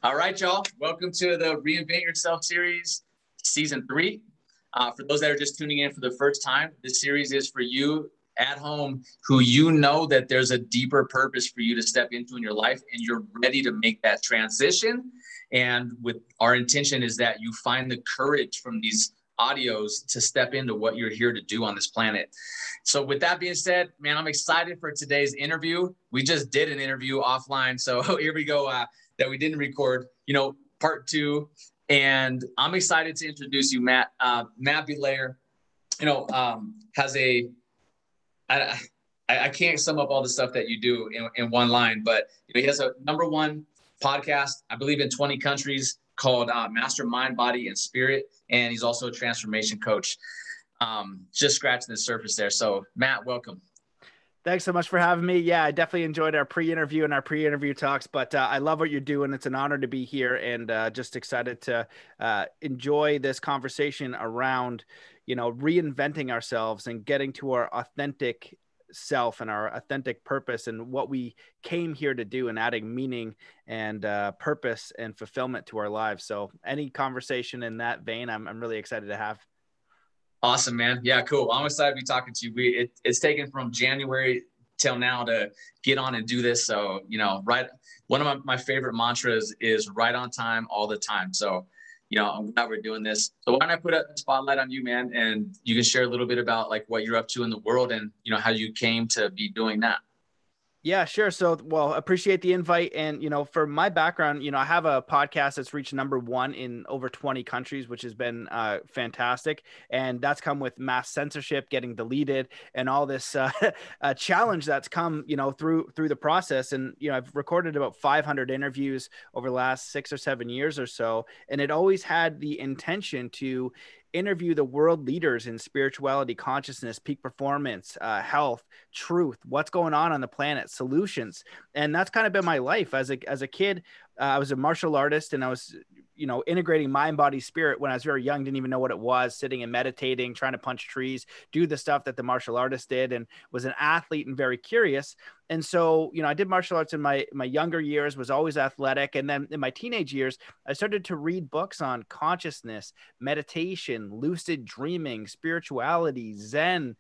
All right, y'all. Welcome to the Reinvent Yourself series, season 3. For those that are just tuning in for the first time, this series is for you at home who you know that there's a deeper purpose for you to step into in your life and you're ready to make that transition. And with our intention is that you find the courage from these audios to step into what you're here to do on this planet. So with that being said, man, I'm excited for today's interview. We just did an interview offline. So here we go. That we didn't record, part 2. And I'm excited to introduce you, Matt. Matt Belair, has I can't sum up all the stuff that you do in one line, but he has a #1 podcast, I believe in 20 countries, called Master Mind, Body, and Spirit. And he's also a transformation coach. Just scratching the surface there. So Matt, welcome. Thanks so much for having me. Yeah, I definitely enjoyed our pre-interview and our pre-interview talks, but I love what you're doing. It's an honor to be here and just excited to enjoy this conversation around, reinventing ourselves and getting to our authentic self and our authentic purpose and what we came here to do and adding meaning and purpose and fulfillment to our lives. So any conversation in that vein, I'm really excited to have. Awesome, man. Yeah, cool. I'm excited to be talking to you. It's taken from January till now to get on and do this. So, right. One of my favorite mantras is right on time, all the time. So, I'm glad we're doing this. So why don't I put a spotlight on you, man? And you can share a little bit about like what you're up to in the world and, how you came to be doing that. Yeah, sure. So, appreciate the invite. And, for my background, I have a podcast that's reached #1 in over 20 countries, which has been fantastic. And that's come with mass censorship, getting deleted, and all this challenge that's come, through the process. And, I've recorded about 500 interviews over the last 6 or 7 years or so. And it always had the intention to interview the world leaders in spirituality, consciousness, peak performance, health, truth, what's going on the planet, solutions. And that's kind of been my life as a kid. I was a martial artist and I was, integrating mind, body, spirit when I was very young, didn't even know what it was, sitting and meditating, trying to punch trees, do the stuff that the martial artist did, and was an athlete and very curious. And so, I did martial arts in my younger years, was always athletic. And then in my teenage years, I started to read books on consciousness, meditation, lucid dreaming, spirituality, Zen,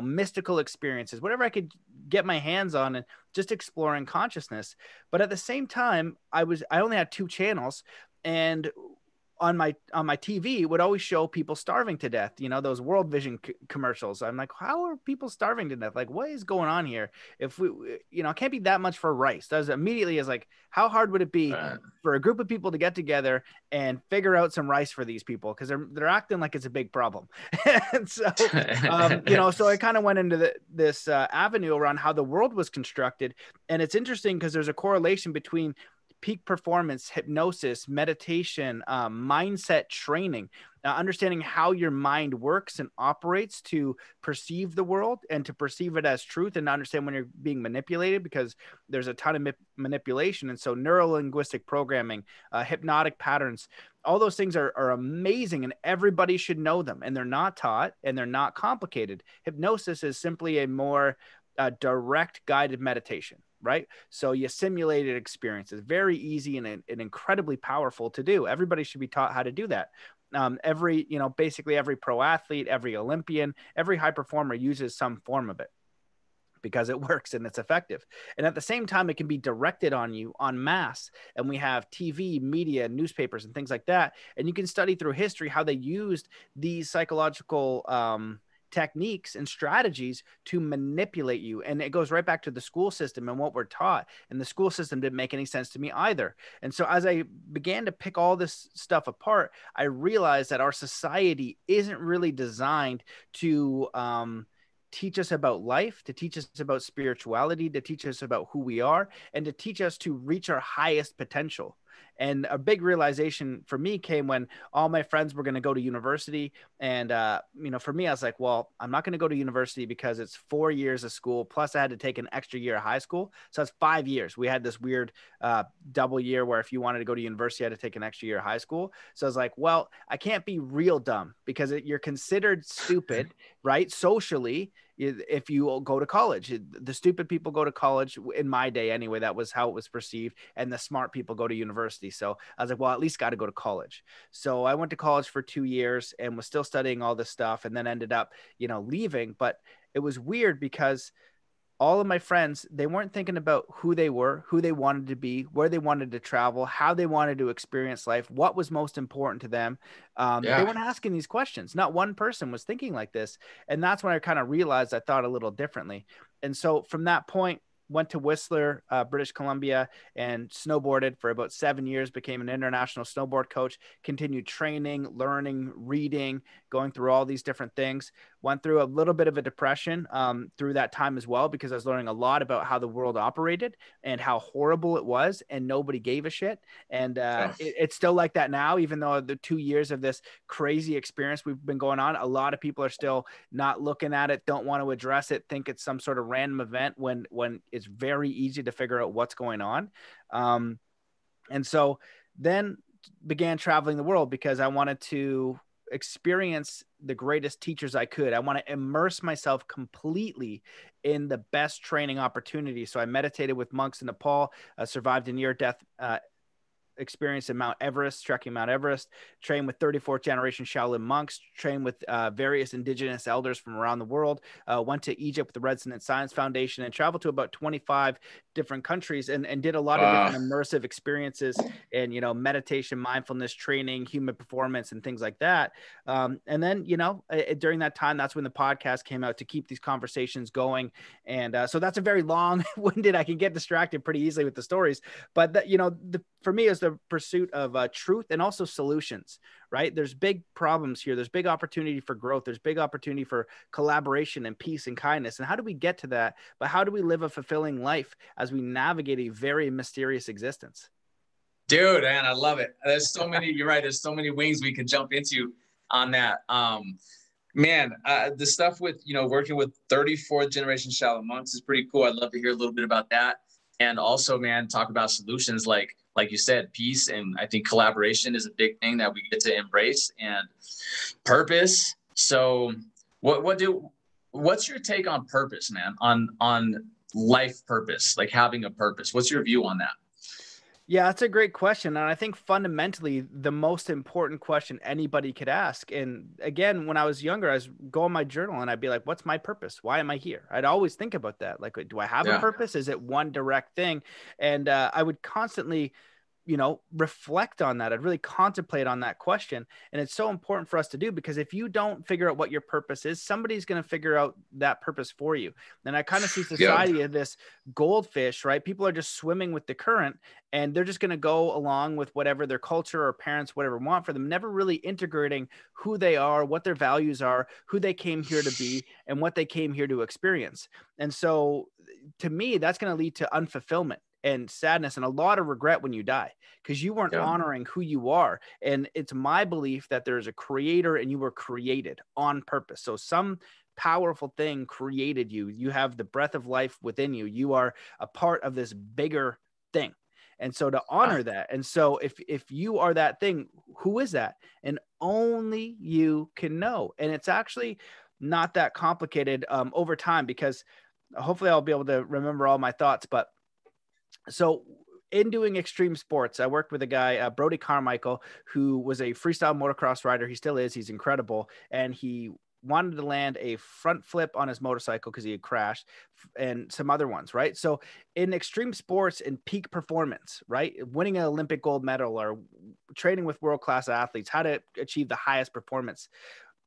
mystical experiences, whatever I could get my hands on, and just exploring consciousness. But at the same time, I only had 2 channels, and on my TV would always show people starving to death, those World Vision commercials. I'm like, how are people starving to death? Like, what is going on here? If we, it can't be that much for rice. That was immediately as like, how hard would it be for a group of people to get together and figure out some rice for these people? Cause they're acting like it's a big problem. And so, so I kind of went into this avenue around how the world was constructed. And it's interesting because there's a correlation between peak performance, hypnosis, meditation, mindset training, understanding how your mind works and operates to perceive the world and to perceive it as truth, and understand when you're being manipulated, because there's a ton of manipulation. And so neuro-linguistic programming, hypnotic patterns, all those things are amazing, and everybody should know them, and they're not taught and they're not complicated. Hypnosis is simply a more direct guided meditation. Right. So you simulated experiences, very easy and incredibly powerful to do. Everybody should be taught how to do that. Basically every pro athlete, every Olympian, every high performer uses some form of it because it works and it's effective. And at the same time, it can be directed on you en masse. And we have TV, media, newspapers, and things like that. And you can study through history how they used these psychological techniques and strategies to manipulate you. And it goes right back to the school system and what we're taught. And the school system didn't make any sense to me either. And so as I began to pick all this stuff apart, I realized that our society isn't really designed to teach us about life, to teach us about spirituality, to teach us about who we are, and to teach us to reach our highest potential. And a big realization for me came when all my friends were going to go to university. And, for me, I was like, well, I'm not going to go to university because it's 4 years of school. Plus I had to take an extra year of high school. So that's 5 years. We had this weird double year where if you wanted to go to university, you had to take an extra year of high school. So I was like, well, I can't be real dumb because you're considered stupid, right? Socially, if you go to college. The stupid people go to college in my day anyway. That was how it was perceived. And the smart people go to university. So I was like, well, at least got to go to college. So I went to college for 2 years and was still studying all this stuff, and then ended up, leaving. But it was weird because all of my friends, they weren't thinking about who they were, who they wanted to be, where they wanted to travel, how they wanted to experience life, what was most important to them. They weren't asking these questions. Not one person was thinking like this. And that's when I kind of realized I thought a little differently. And so from that point, went to Whistler, British Columbia, and snowboarded for about 7 years, became an international snowboard coach, continued training, learning, reading, going through all these different things. Went through a little bit of a depression through that time as well, because I was learning a lot about how the world operated and how horrible it was, and nobody gave a shit. And it's still like that now, even though the 2 years of this crazy experience we've been going on, a lot of people are still not looking at it, don't want to address it, think it's some sort of random event when it's very easy to figure out what's going on. And so then began traveling the world because I wanted to experience the greatest teachers I could. I want to immerse myself completely in the best training opportunity. So I meditated with monks in Nepal, survived a near-death experience in Mount Everest, trekking Mount Everest, trained with 34th generation Shaolin monks, trained with various indigenous elders from around the world, went to Egypt with the Resonant Science Foundation, and traveled to about 25 different countries, and did a lot of different immersive experiences and, meditation, mindfulness training, human performance, and things like that. And then, during that time, that's when the podcast came out to keep these conversations going. And so that's a very long-winded, I can get distracted pretty easily with the stories, but for me, is the pursuit of truth and also solutions, right? There's big problems here. There's big opportunity for growth. There's big opportunity for collaboration and peace and kindness. And how do we get to that? But how do we live a fulfilling life as we navigate a very mysterious existence? Dude, man, I love it. There's so many, you're right. There's so many wings we could jump into on that. Man, the stuff with, working with 34th generation Shaolin monks is pretty cool. I'd love to hear a little bit about that. And also, man, talk about solutions like you said, peace. And I think collaboration is a big thing that we get to embrace, and purpose. So what's your take on purpose, man, on life purpose, like having a purpose? What's your view on that? Yeah, that's a great question. And I think fundamentally the most important question anybody could ask. And again, when I was younger, I was going my journal and I'd be like, what's my purpose? Why am I here? I'd always think about that. Like, do I have a purpose? Is it one direct thing? And I would constantly, reflect on that. I'd really contemplate on that question. And it's so important for us to do, because if you don't figure out what your purpose is, somebody's going to figure out that purpose for you. And I kind of see society as this goldfish, right? People are just swimming with the current, and they're just going to go along with whatever their culture or parents, whatever want for them, never really integrating who they are, what their values are, who they came here to be, and what they came here to experience. And so to me, that's going to lead to unfulfillment and sadness and a lot of regret when you die, because you weren't honoring who you are. And it's my belief that there's a creator and you were created on purpose. So some powerful thing created you. You have the breath of life within you. You are a part of this bigger thing. And so to honor that. And so if you are that thing, who is that? And only you can know. And it's actually not that complicated over time, because hopefully I'll be able to remember all my thoughts. But so in doing extreme sports, I worked with a guy, Brody Carmichael, who was a freestyle motocross rider. He still is. He's incredible. And he wanted to land a front flip on his motorcycle because he had crashed, and some other ones, right? So in extreme sports and peak performance, right, winning an Olympic gold medal or training with world-class athletes, how to achieve the highest performance,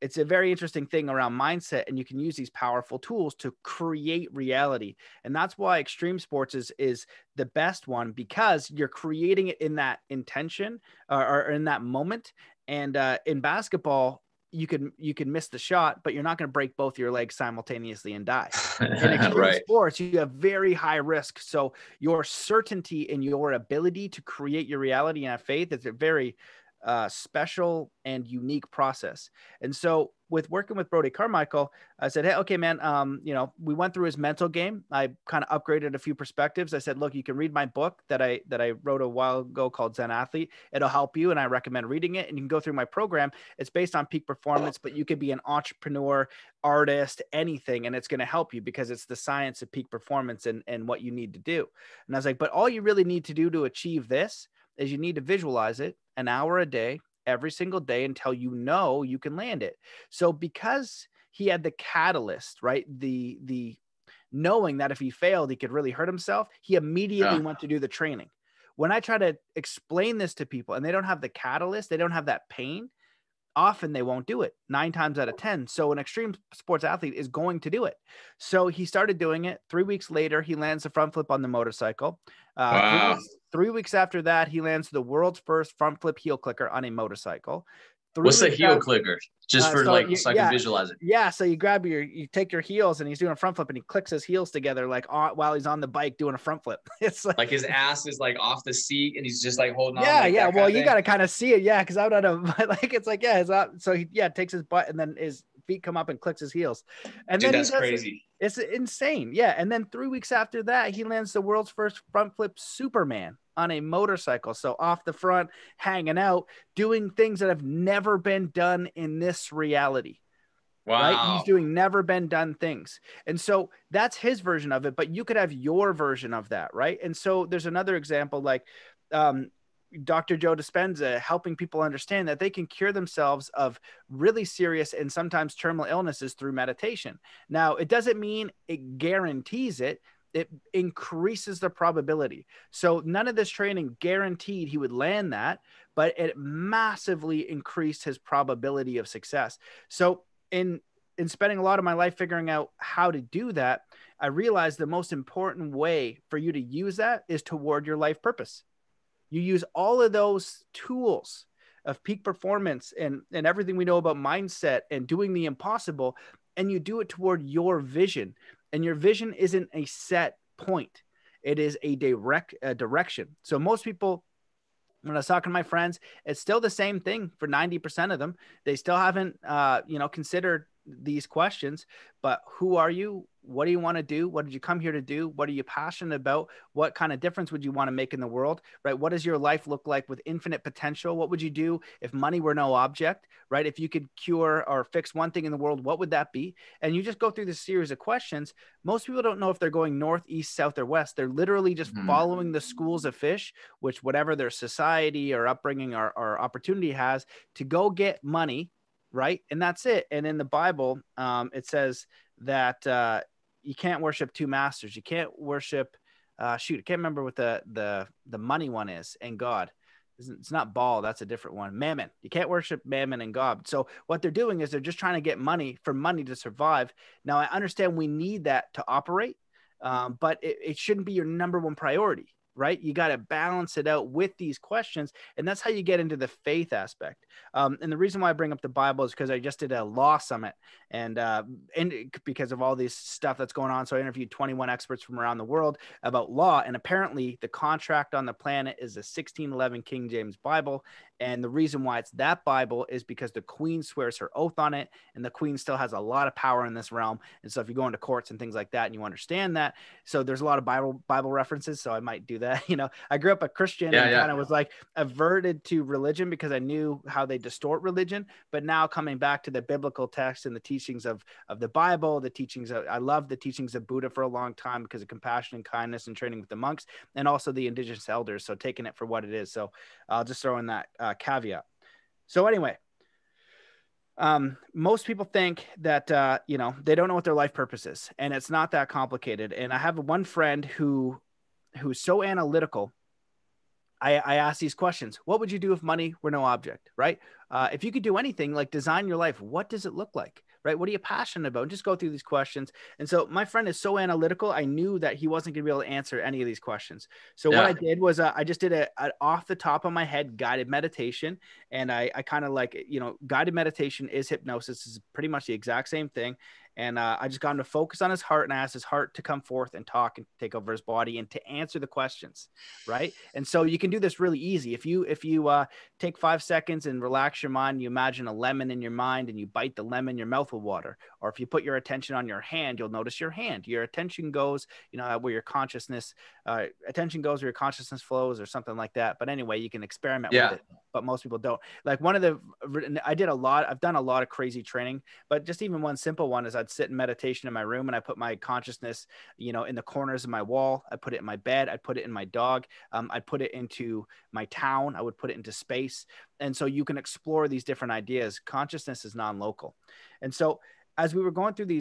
it's a very interesting thing around mindset, and you can use these powerful tools to create reality. And that's why extreme sports is the best one, because you're creating it in that intention or in that moment. And in basketball, you can miss the shot, but you're not going to break both your legs simultaneously and die. In extreme sports, you have very high risk. So your certainty in your ability to create your reality and have faith is a very special and unique process. And so with working with Brody Carmichael, I said, hey, okay, man, we went through his mental game. I kind of upgraded a few perspectives. I said, look, you can read my book that I wrote a while ago called Zen Athlete. It'll help you. And I recommend reading it. And you can go through my program. It's based on peak performance, but you could be an entrepreneur, artist, anything. And it's going to help you because it's the science of peak performance and what you need to do. And I was like, but all you really need to do to achieve this is you need to visualize it an hour a day, every single day until you can land it. So because he had the catalyst, right? The knowing that if he failed, he could really hurt himself. He immediately went to do the training. When I try to explain this to people and they don't have the catalyst, they don't have that pain, often they won't do it 9 times out of 10. So an extreme sports athlete is going to do it. So he started doing it. 3 weeks later, he lands the front flip on the motorcycle. Wow. 3 weeks after that, he lands the world's first front flip heel clicker on a motorcycle. What's a heel clicker? Just for so I can visualize it. Yeah. So you take your heels and he's doing a front flip and he clicks his heels together while he's on the bike doing a front flip. It's like his ass is like off the seat and he's just like holding on. Yeah. Well, you got to kind of see it. Yeah. Cause I don't know. Like, it's like, so he takes his butt and then his feet come up and clicks his heels. And dude, then that's crazy. It's insane. Yeah. And then 3 weeks after that, he lands the world's first front flip Superman on a motorcycle. So off the front, hanging out, doing things that have never been done in this reality. Wow. Right? He's doing never been done things. And so that's his version of it, but you could have your version of that. Right. And so there's another example, like, Dr. Joe Dispenza helping people understand that they can cure themselves of really serious and sometimes terminal illnesses through meditation. Now, it doesn't mean it guarantees it. It increases the probability. So none of this training guaranteed he would land that, but it massively increased his probability of success. So in spending a lot of my life figuring out how to do that, I realized the most important way for you to use that is toward your life purpose. You use all of those tools of peak performance and everything we know about mindset and doing the impossible, and you do it toward your vision. And your vision isn't a set point. It is a direction. So most people, when I was talking to my friends, it's still the same thing for 90% of them. They still haven't, considered these questions, but who are you? What do you want to do? What did you come here to do? What are you passionate about? What kind of difference would you want to make in the world, right? What does your life look like with infinite potential? What would you do if money were no object, right? If you could cure or fix one thing in the world, what would that be? And you just go through this series of questions. Most people don't know if they're going north, east, south, or west. They're literally just following the schools of fish, which whatever their society or upbringing or opportunity has to go get money, right? And that's it. And in the Bible, it says that you can't worship two masters. You can't worship, I can't remember what the money one is, and God. It's not Baal. That's a different one. Mammon. You can't worship Mammon and God. So what they're doing is they're just trying to get money for money to survive. Now, I understand we need that to operate, but it shouldn't be your number one priority. Right? You got to balance it out with these questions. And that's how you get into the faith aspect. And the reason why I bring up the Bible is because I just did a law summit and because of all this stuff that's going on. So I interviewed 21 experts from around the world about law. And apparently the contract on the planet is the 1611 King James Bible. And the reason why it's that Bible is because the Queen swears her oath on it. And the Queen still has a lot of power in this realm. And so if you go into courts and things like that, and you understand that, so there's a lot of Bible references. So I might do that. I grew up a Christian and kind of was like averted to religion because I knew how they distort religion. But now coming back to the biblical text and the teachings of the Bible, the teachings I love the teachings of Buddha for a long time because of compassion and kindness and training with the monks and also the indigenous elders. So taking it for what it is. So I'll just throw in that caveat. So anyway, most people think that, they don't know what their life purpose is, and it's not that complicated. And I have one friend who's so analytical. I ask these questions. What would you do if money were no object, right? If you could do anything, like design your life, what does it look like, right? What are you passionate about? And just go through these questions. And so my friend is so analytical. I knew that he wasn't going to be able to answer any of these questions. So what I did was I just did a off the top of my head guided meditation. And I kind of guided meditation is hypnosis. Is pretty much the exact same thing. And I just got him to focus on his heart and ask his heart to come forth and talk and take over his body and to answer the questions. Right. And so you can do this really easy. If you take 5 seconds and relax your mind, you imagine a lemon in your mind and you bite the lemon, your mouth will water. Or if you put your attention on your hand, you'll notice your hand. Your attention goes, where your consciousness, attention goes where your consciousness flows, or something like that. But anyway, you can experiment with it. But most people don't. Like I've done a lot of crazy training, but just even one simple one is I'd sit in meditation in my room and I put my consciousness, in the corners of my wall. I put it in my bed. I put it in my dog. I'd put it into my town. I would put it into space. And so you can explore these different ideas. Consciousness is non-local. And so as we were going through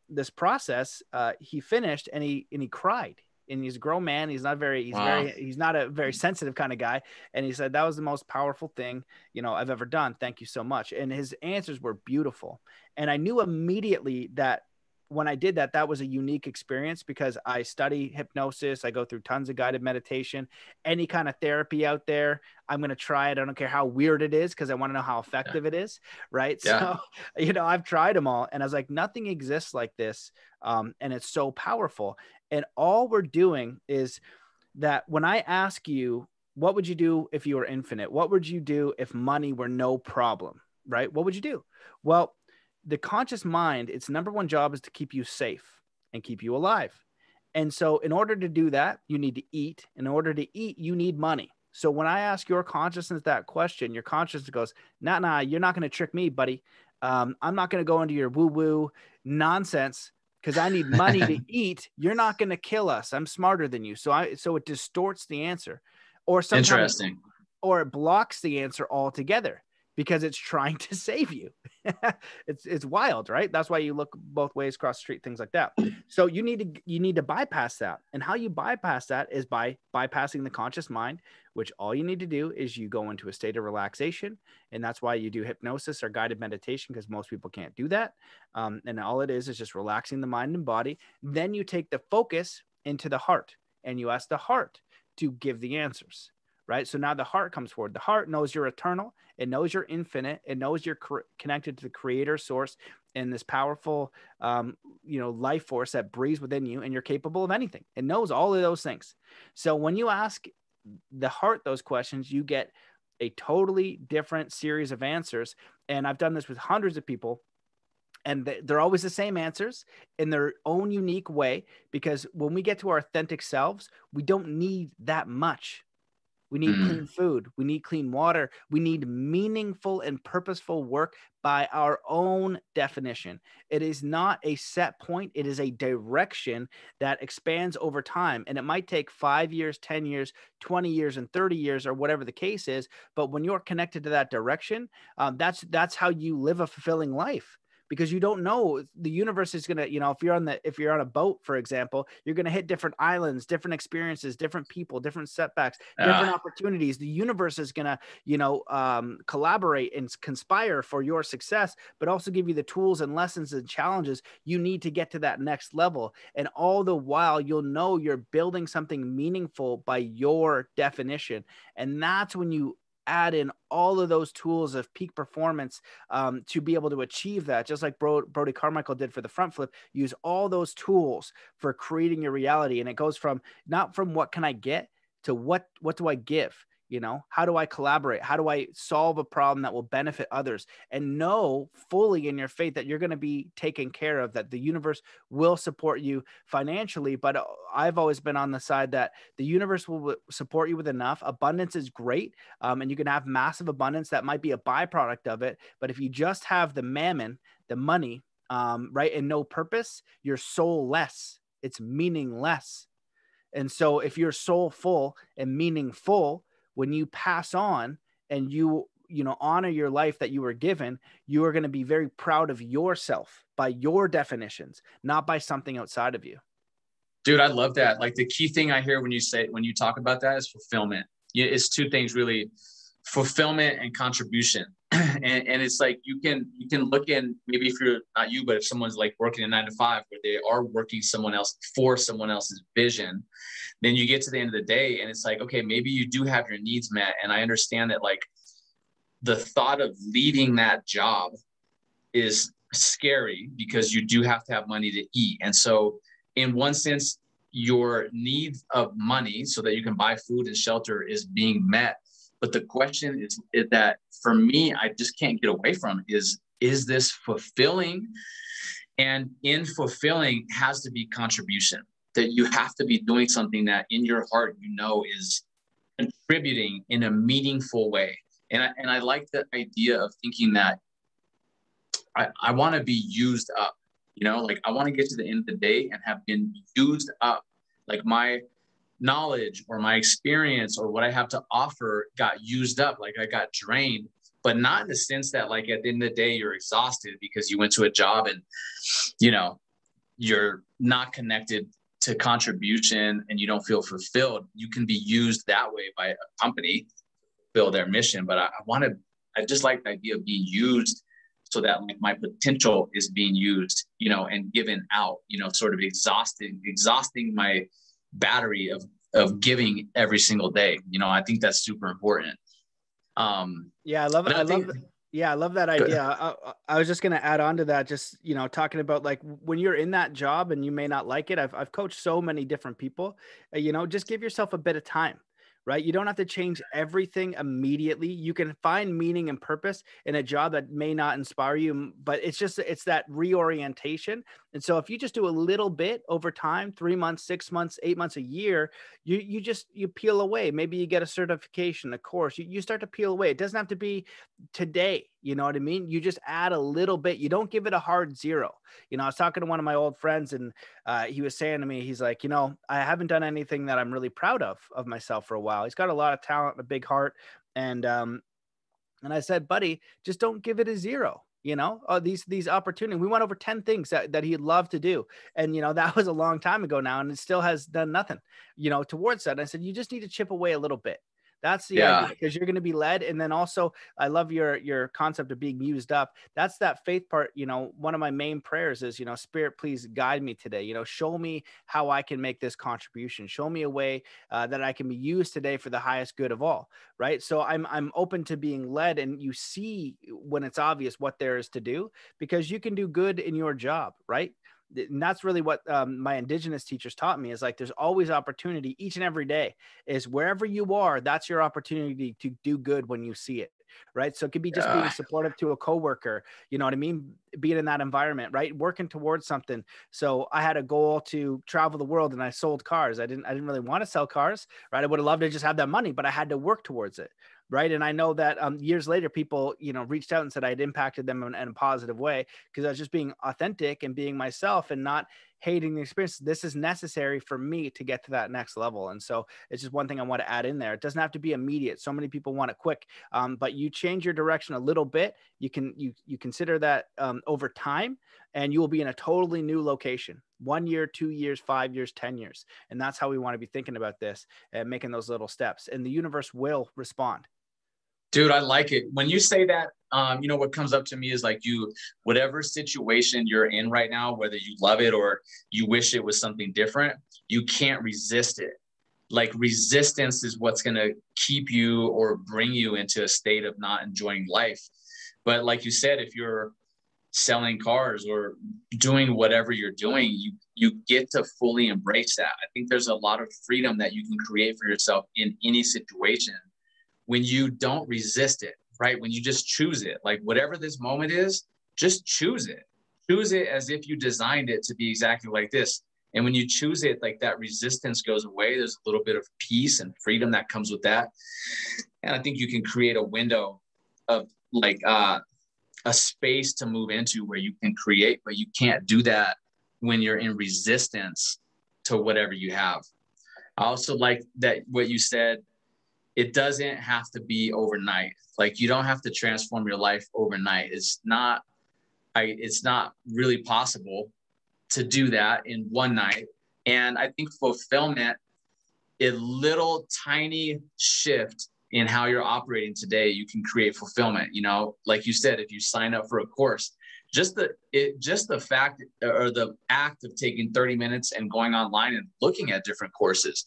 this process, he finished and he cried. And he's a grown man. He's not a very sensitive kind of guy. And he said, that was the most powerful thing, I've ever done. Thank you so much. And his answers were beautiful. And I knew immediately that when I did that, that was a unique experience, because I study hypnosis. I go through tons of guided meditation, any kind of therapy out there. I'm going to try it. I don't care how weird it is, because I want to know how effective it is. Right. Yeah. So, I've tried them all, and I was like, nothing exists like this. And it's so powerful. And all we're doing is that when I ask you, what would you do if you were infinite? What would you do if money were no problem? Right? What would you do? Well, the conscious mind, its number one job is to keep you safe and keep you alive. And so in order to do that, you need to eat. In order to eat, you need money. So when I ask your consciousness that question, your consciousness goes, nah, you're not going to trick me, buddy. I'm not going to go into your woo-woo nonsense, because I need money to eat. You're not going to kill us. I'm smarter than you. So it distorts the answer, or sometimes, interesting, or it blocks the answer altogether, because it's trying to save you. It's wild, right? That's why you look both ways across the street, things like that. So you need to bypass that. And how you bypass that is by bypassing the conscious mind, which all you need to do is you go into a state of relaxation. And that's why you do hypnosis or guided meditation, because most people can't do that. And all it is just relaxing the mind and body. Then you take the focus into the heart and you ask the heart to give the answers. Right. So now the heart comes forward. The heart knows you're eternal. It knows you're infinite. It knows you're connected to the creator source and this powerful, life force that breathes within you, and you're capable of anything. It knows all of those things. So when you ask the heart those questions, you get a totally different series of answers. And I've done this with hundreds of people. And they're always the same answers in their own unique way, because when we get to our authentic selves, we don't need that much. We need clean food. We need clean water. We need meaningful and purposeful work by our own definition. It is not a set point. It is a direction that expands over time. And it might take 5 years, 10 years, 20 years, and 30 years, or whatever the case is. But when you're connected to that direction, that's how you live a fulfilling life. Because you don't know, the universe is going to, if you're on a boat, for example, you're going to hit different islands, different experiences, different people, different setbacks, different opportunities. The universe is going to, collaborate and conspire for your success, but also give you the tools and lessons and challenges you need to get to that next level. And all the while, you'll know you're building something meaningful by your definition. And that's when you add in all of those tools of peak performance to be able to achieve that, just like Brody Carmichael did for the front flip. Use all those tools for creating your reality. And it goes from not from what can I get to what do I give? How do I collaborate? How do I solve a problem that will benefit others? And know fully in your faith that you're going to be taken care of, that the universe will support you financially. But I've always been on the side that the universe will support you with enough. Abundance is great. And you can have massive abundance. That might be a byproduct of it. But if you just have the mammon, the money, right, and no purpose, you're soulless. It's meaningless. And so if you're soulful and meaningful, when you pass on and you honor your life that you were given, you are going to be very proud of yourself by your definitions, not by something outside of you. Dude, I love that. Like, the key thing I hear when you talk about that is fulfillment. It's two things really: fulfillment and contribution. And it's like, you can look in, maybe if you're not you, but if someone's like working a 9 to 5 where they are working someone else for someone else's vision, then you get to the end of the day and it's like, okay, maybe you do have your needs met. And I understand that, like, the thought of leaving that job is scary because you do have to have money to eat. And so in one sense, your need of money so that you can buy food and shelter is being met. But the question is that for me, I just can't get away from is this fulfilling? And in fulfilling has to be contribution, that you have to be doing something that in your heart, is contributing in a meaningful way. And I like the idea of thinking that I want to be used up, like I want to get to the end of the day and have been used up. Like my knowledge or my experience or what I have to offer got used up. Like I got drained, but not in the sense that like at the end of the day, you're exhausted because you went to a job and, you're not connected to contribution and you don't feel fulfilled. You can be used that way by a company, fulfill their mission. But I just like the idea of being used so that like my potential is being used, and given out, sort of exhausting my battery of giving every single day. I think that's super important. Yeah, I love that idea. I was just going to add on to that, just, talking about like when you're in that job and you may not like it. I've coached so many different people, just give yourself a bit of time. Right? You don't have to change everything immediately. You can find meaning and purpose in a job that may not inspire you, but it's that reorientation. And so if you just do a little bit over time, 3 months, 6 months, 8 months, a year, you peel away. Maybe you get a certification, a course, you start to peel away. It doesn't have to be today. You know what I mean? You just add a little bit. You don't give it a hard zero. I was talking to one of my old friends and he was saying to me, he's like, I haven't done anything that I'm really proud of myself for a while. He's got a lot of talent, a big heart. And I said, buddy, just don't give it a zero. These opportunities. We went over 10 things that he'd love to do. And, that was a long time ago now, and it still has done nothing, towards that. And I said, you just need to chip away a little bit. That's the idea, because you're going to be led. And then also, I love your concept of being used up. That's that faith part. One of my main prayers is, Spirit, please guide me today. Show me how I can make this contribution. Show me a way that I can be used today for the highest good of all. Right. So I'm open to being led, and you see when it's obvious what there is to do, because you can do good in your job. Right. And that's really what my indigenous teachers taught me, is like, there's always opportunity each and every day. Is wherever you are, that's your opportunity to do good when you see it. Right. So it could be just being supportive to a coworker, you know what I mean? Being in that environment, right? Working towards something. So I had a goal to travel the world and I sold cars. I didn't really want to sell cars, right? I would have loved to just have that money, but I had to work towards it. Right. And I know that years later, people, reached out and said I'd impacted them in a positive way, because I was just being authentic and being myself and not hating the experience. This is necessary for me to get to that next level. And so it's just one thing I want to add in there. It doesn't have to be immediate. So many people want it quick, but you change your direction a little bit. You consider that over time, and you will be in a totally new location. 1 year, 2 years, 5 years, 10 years. And that's how we want to be thinking about this and making those little steps. And the universe will respond. Dude, I like it. When you say that, what comes up to me is like, whatever situation you're in right now, whether you love it or you wish it was something different, you can't resist it. Like, resistance is what's going to keep you or bring you into a state of not enjoying life. But like you said, if you're selling cars or doing whatever you're doing, you get to fully embrace that. I think there's a lot of freedom that you can create for yourself in any situation when you don't resist it, right? When you just choose it, like whatever this moment is, just choose it. Choose it as if you designed it to be exactly like this. And when you choose it, like that resistance goes away. There's a little bit of peace and freedom that comes with that. And I think you can create a window of like a space to move into where you can create, but you can't do that when you're in resistance to whatever you have. I also like that what you said, it doesn't have to be overnight. Like, you don't have to transform your life overnight. It's not really possible to do that in one night. And I think fulfillment, a little tiny shift in how you're operating today, you can create fulfillment. Like you said, if you sign up for a course, just the fact or the act of taking 30 minutes and going online and looking at different courses,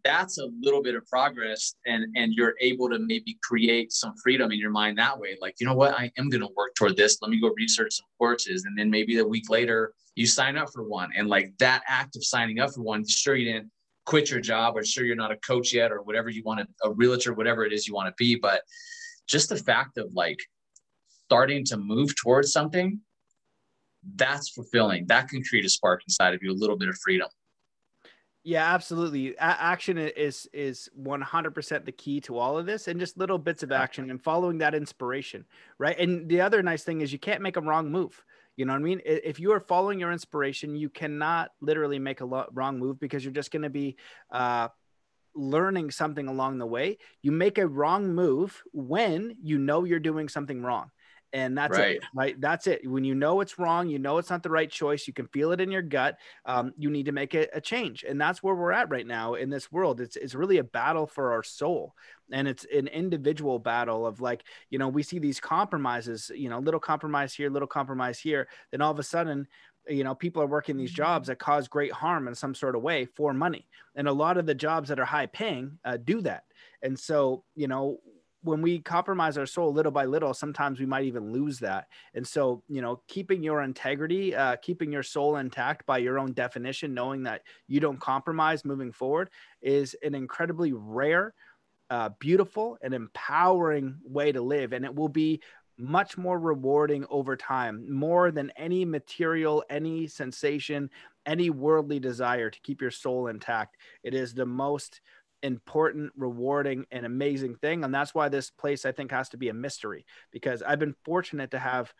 that's a little bit of progress, and you're able to maybe create some freedom in your mind that way. Like, you know what, I am going to work toward this. Let me go research some courses. And then maybe a week later you sign up for one. And like that act of signing up for one, sure, you didn't quit your job, or sure, you're not a coach yet, or whatever you want to, a realtor, whatever it is you want to be. But just the fact of like starting to move towards something, that's fulfilling. That can create a spark inside of you, a little bit of freedom. Yeah, absolutely. Action is 100% the key to all of this, and just little bits of action and following that inspiration, right? And the other nice thing is you can't make a wrong move. You know what I mean? If you are following your inspiration, you cannot literally make a wrong move, because you're just going to be learning something along the way. You make a wrong move when you know you're doing something wrong. And that's right. it, right? That's it. When you know it's wrong, you know it's not the right choice, you can feel it in your gut. You need to make a change. And that's where we're at right now in this world. It's really a battle for our soul. And it's an individual battle of like, you know, we see these compromises, you know, little compromise here, little compromise here. Then all of a sudden, you know, people are working these jobs that cause great harm in some sort of way for money. And a lot of the jobs that are high paying do that. And so, you know, when we compromise our soul little by little, sometimes we might even lose that. And so, you know, keeping your integrity, keeping your soul intact by your own definition, knowing that you don't compromise moving forward, is an incredibly rare, beautiful, and empowering way to live. And it will be much more rewarding over time, more than any material, any sensation, any worldly desire, to keep your soul intact. It is the most important, rewarding, and amazing thing. And that's why this place, I think, has to be a mystery, because I've been fortunate to have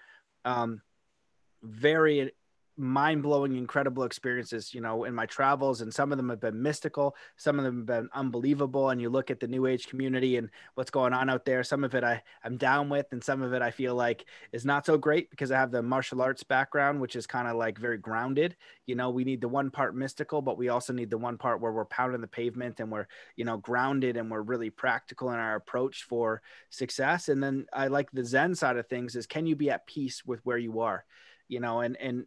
very mind-blowing, incredible experiences, you know, in my travels. And some of them have been mystical, some of them have been unbelievable. And you look at the new age community and what's going on out there, some of it I'm down with, and some of it I feel like is not so great, because I have the martial arts background, which is kind of like very grounded. You know, we need the one part mystical, but we also need the one part where we're pounding the pavement and we're, you know, grounded, and we're really practical in our approach for success. And then I like the Zen side of things is, can you be at peace with where you are? You know, and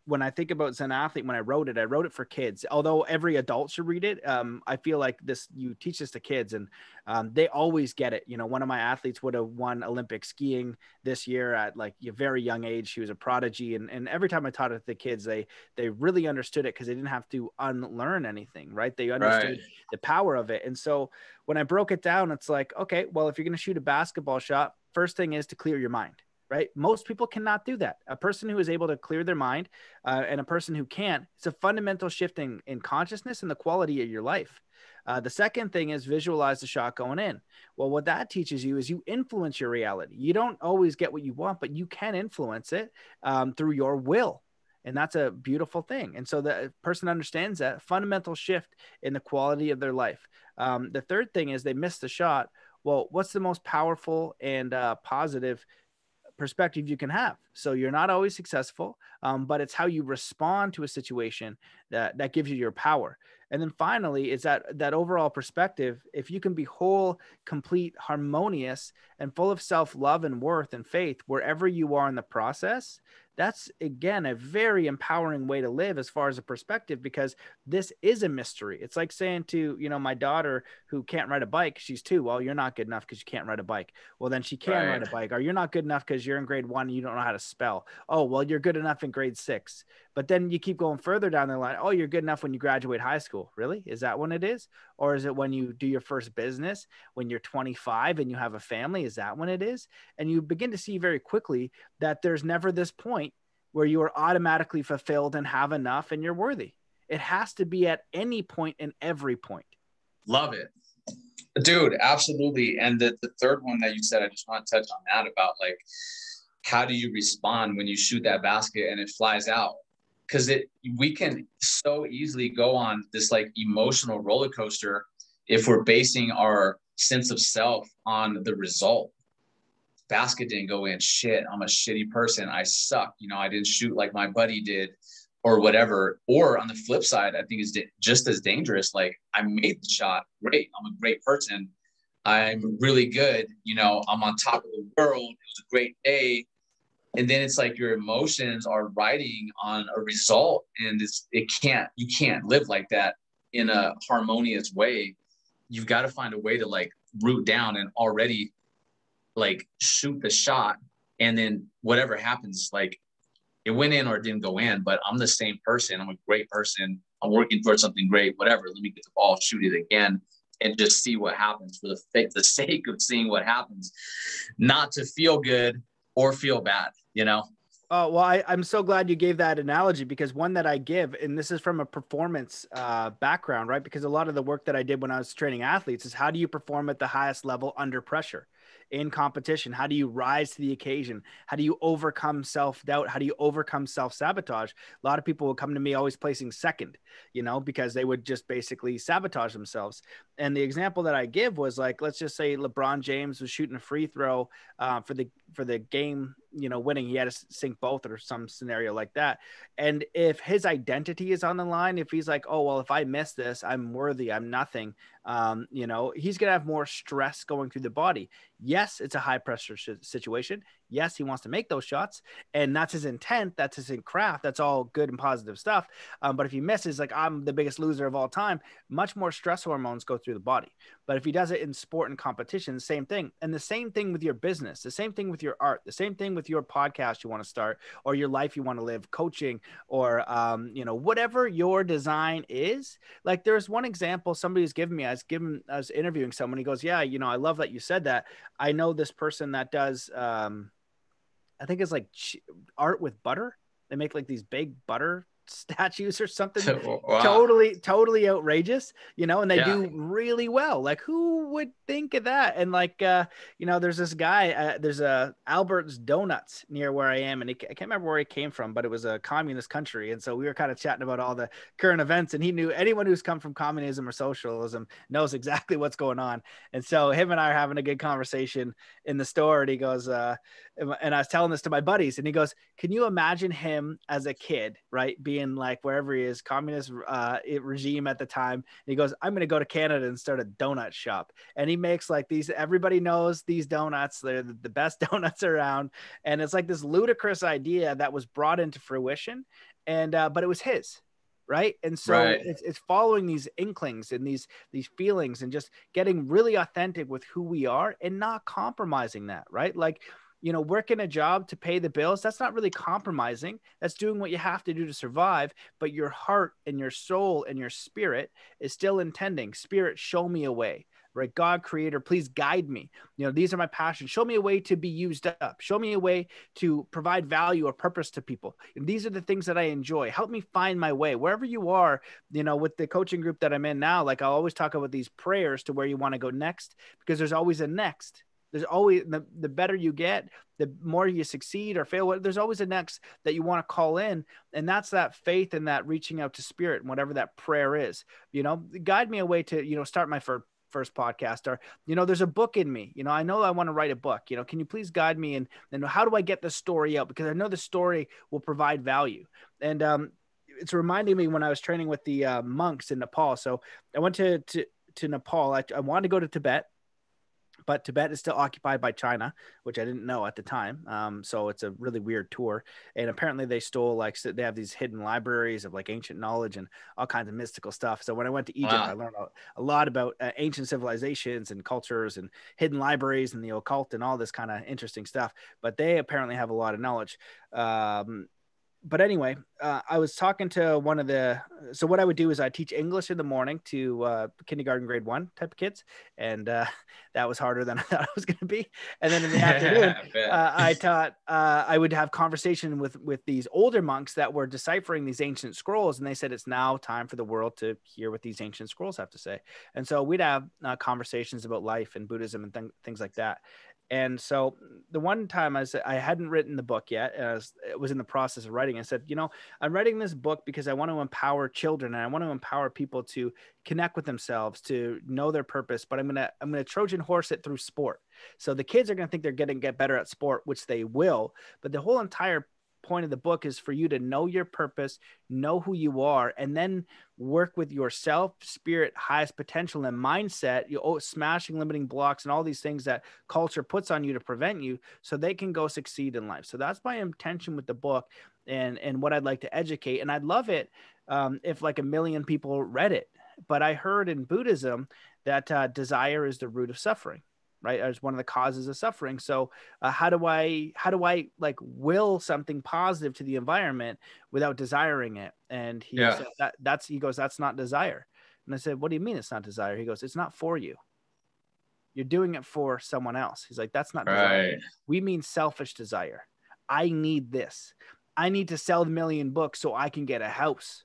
when I think about Zen Athlete, when I wrote it for kids. Although every adult should read it, I feel like you teach this to kids, and they always get it. You know, one of my athletes would have won Olympic skiing this year at like a very young age. She was a prodigy, and every time I taught it to the kids, they really understood it, because they didn't have to unlearn anything, right? They understood the power of it. And so when I broke it down, it's like, okay, well, if you're going to shoot a basketball shot, first thing is to clear your mind. Right? Most people cannot do that. A person who is able to clear their mind and a person who can't, it's a fundamental shift in consciousness and the quality of your life. The second thing is visualize the shot going in. Well, what that teaches you is you influence your reality. You don't always get what you want, but you can influence it through your will. And that's a beautiful thing. And so the person understands that fundamental shift in the quality of their life. The third thing is they miss the shot. Well, what's the most powerful and positive perspective you can have? So you're not always successful, but it's how you respond to a situation that gives you your power. And then finally, is that overall perspective. If you can be whole, complete, harmonious, and full of self-love and worth and faith wherever you are in the process, that's, again, a very empowering way to live as far as a perspective, because this is a mystery. It's like saying to, you know, my daughter who can't ride a bike, she's 2. Well, you're not good enough because you can't ride a bike. Well, then she can ride a bike. Or you're not good enough because you're in grade 1 and you don't know how to spell. Oh, well, you're good enough in grade 6. But then you keep going further down the line. Oh, you're good enough when you graduate high school. Really? Is that when it is? Or is it when you do your first business, when you're 25 and you have a family? Is that when it is? And you begin to see very quickly that there's never this point where you are automatically fulfilled and have enough and you're worthy. It has to be at any point and every point. Love it. Dude, absolutely. And the third one that you said, I just want to touch on that about like, how do you respond when you shoot that basket and it flies out? Because we can so easily go on this like emotional roller coaster if we're basing our sense of self on the result. Basket didn't go in. Shit, I'm a shitty person. I suck. You know, I didn't shoot like my buddy did or whatever. Or on the flip side, I think it's just as dangerous. Like, I made the shot. Great. I'm a great person. I'm really good. You know, I'm on top of the world. It was a great day. And then it's like your emotions are riding on a result, and you can't live like that in a harmonious way, you've got to find a way to like root down and already like shoot the shot. And then whatever happens, like it went in or it didn't go in, but I'm the same person. I'm a great person. I'm working towards something great, whatever. Let me get the ball, shoot it again, and just see what happens for the sake of seeing what happens, not to feel good or feel bad, you know? Oh, well, I'm so glad you gave that analogy, because one that I give, and this is from a performance background, right? Because a lot of the work that I did when I was training athletes is how do you perform at the highest level under pressure in competition? How do you rise to the occasion? How do you overcome self-doubt? How do you overcome self-sabotage? A lot of people will come to me always placing second, you know, because they would just basically sabotage themselves. And the example that I give was like, let's just say LeBron James was shooting a free throw for the game, you know, winning. He had to sink both or some scenario like that. And if his identity is on the line, if he's like, oh, well, if I miss this, I'm worthy, I'm nothing, you know, he's going to have more stress going through the body. Yes, it's a high pressure situation. Yes, he wants to make those shots, and that's his intent. That's his craft. That's all good and positive stuff. But if he misses, like I'm the biggest loser of all time, much more stress hormones go through the body. But if he does it in sport and competition, same thing. And the same thing with your business, the same thing with your art, the same thing with your podcast you want to start, or your life you want to live, coaching, or you know, whatever your design is. Like there's one example somebody's given me. I was interviewing someone. He goes, yeah, you know, I love that you said that. I know this person that does I think it's like art with butter. They make like these big butter statues or something. Wow. Totally outrageous, you know, and they do really well. Like who would think of that? And like, you know, there's this guy, there's a Albert's Donuts near where I am. And I can't remember where he came from, but it was a communist country. And so we were kind of chatting about all the current events, and he knew anyone who's come from communism or socialism knows exactly what's going on. And so him and I are having a good conversation in the store, and he goes, and I was telling this to my buddies, and he goes, can you imagine him as a kid, right? Being like wherever he is, communist regime at the time. And he goes, I'm going to go to Canada and start a donut shop. And he makes like these, everybody knows these donuts. They're the best donuts around. And it's like this ludicrous idea that was brought into fruition. And, but it was his. Right. And so it's following these inklings and these feelings and just getting really authentic with who we are and not compromising that. Right. Like, you know, working a job to pay the bills, that's not really compromising. That's doing what you have to do to survive. But your heart and your soul and your spirit is still intending. Spirit, show me a way. Right? God, creator, please guide me. You know, these are my passions. Show me a way to be used up. Show me a way to provide value or purpose to people. And these are the things that I enjoy. Help me find my way wherever you are. You know, with the coaching group that I'm in now, like I'll always talk about these prayers to where you want to go next, because there's always a next. There's always the better you get, the more you succeed or fail. There's always a next that you want to call in. And that's that faith and that reaching out to spirit and whatever that prayer is, you know, guide me a way to, you know, start my first podcast, or, you know, there's a book in me, you know, I know I want to write a book, you know, can you please guide me and how do I get the story out? Because I know the story will provide value. And it's reminding me when I was training with the monks in Nepal. So I went to Nepal. I wanted to go to Tibet, but Tibet is still occupied by China, which I didn't know at the time. So it's a really weird tour. And apparently they stole, like, they have these hidden libraries of like ancient knowledge and all kinds of mystical stuff. So when I went to Egypt, I learned a lot about ancient civilizations and cultures and hidden libraries and the occult and all this kind of interesting stuff. But they apparently have a lot of knowledge. But anyway, I was talking to one of so what I would do is I teach English in the morning to kindergarten grade 1 type of kids. And that was harder than I thought it was going to be. And then in the afternoon, I would have conversation with these older monks that were deciphering these ancient scrolls. And they said, it's now time for the world to hear what these ancient scrolls have to say. And so we'd have conversations about life and Buddhism and things like that. And so the one time I hadn't written the book yet, it was in the process of writing. I said, you know, I'm writing this book because I want to empower children and I want to empower people to connect with themselves, to know their purpose. But I'm gonna Trojan horse it through sport. So the kids are gonna think they're gonna get better at sport, which they will. But the whole entire point of the book is for you to know your purpose, know who you are, and then work with yourself, spirit, highest potential, and mindset, smashing limiting blocks and all these things that culture puts on you to prevent you so they can go succeed in life. So that's my intention with the book and what I'd like to educate. And I'd love it if like 1 million people read it. but I heard in Buddhism that desire is the root of suffering, right? As one of the causes of suffering. So how do I like will something positive to the environment without desiring it? And he Yeah. said he goes, that's not desire. And I said, what do you mean it's not desire? He goes, it's not for you. You're doing it for someone else. He's like, that's not desire. Right. We mean selfish desire. I need this. I need to sell 1,000,000 books so I can get a house,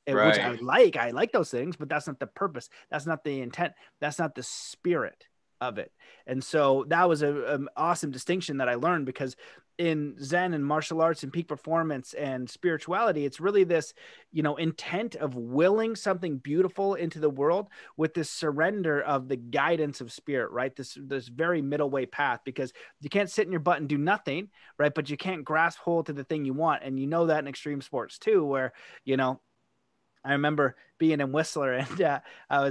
which Right. I like those things, but that's not the purpose. That's not the intent. That's not the spirit of it. And so that was an awesome distinction that I learned, because in Zen and martial arts and peak performance and spirituality, it's really this, intent of willing something beautiful into the world with this surrender of the guidance of spirit, right? This very middle way path, because you can't sit in your butt and do nothing, right? But you can't grasp hold to the thing you want. And that in extreme sports too, where, I remember being in Whistler, and I